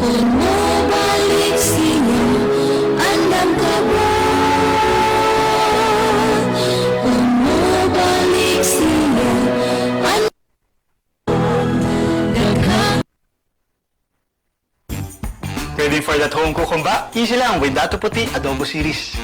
Kung mabalik siya, andam ka ba? Kung mabalik siya, Ready for that home cook ba? Easy lang with Dato Puti Adobo Series.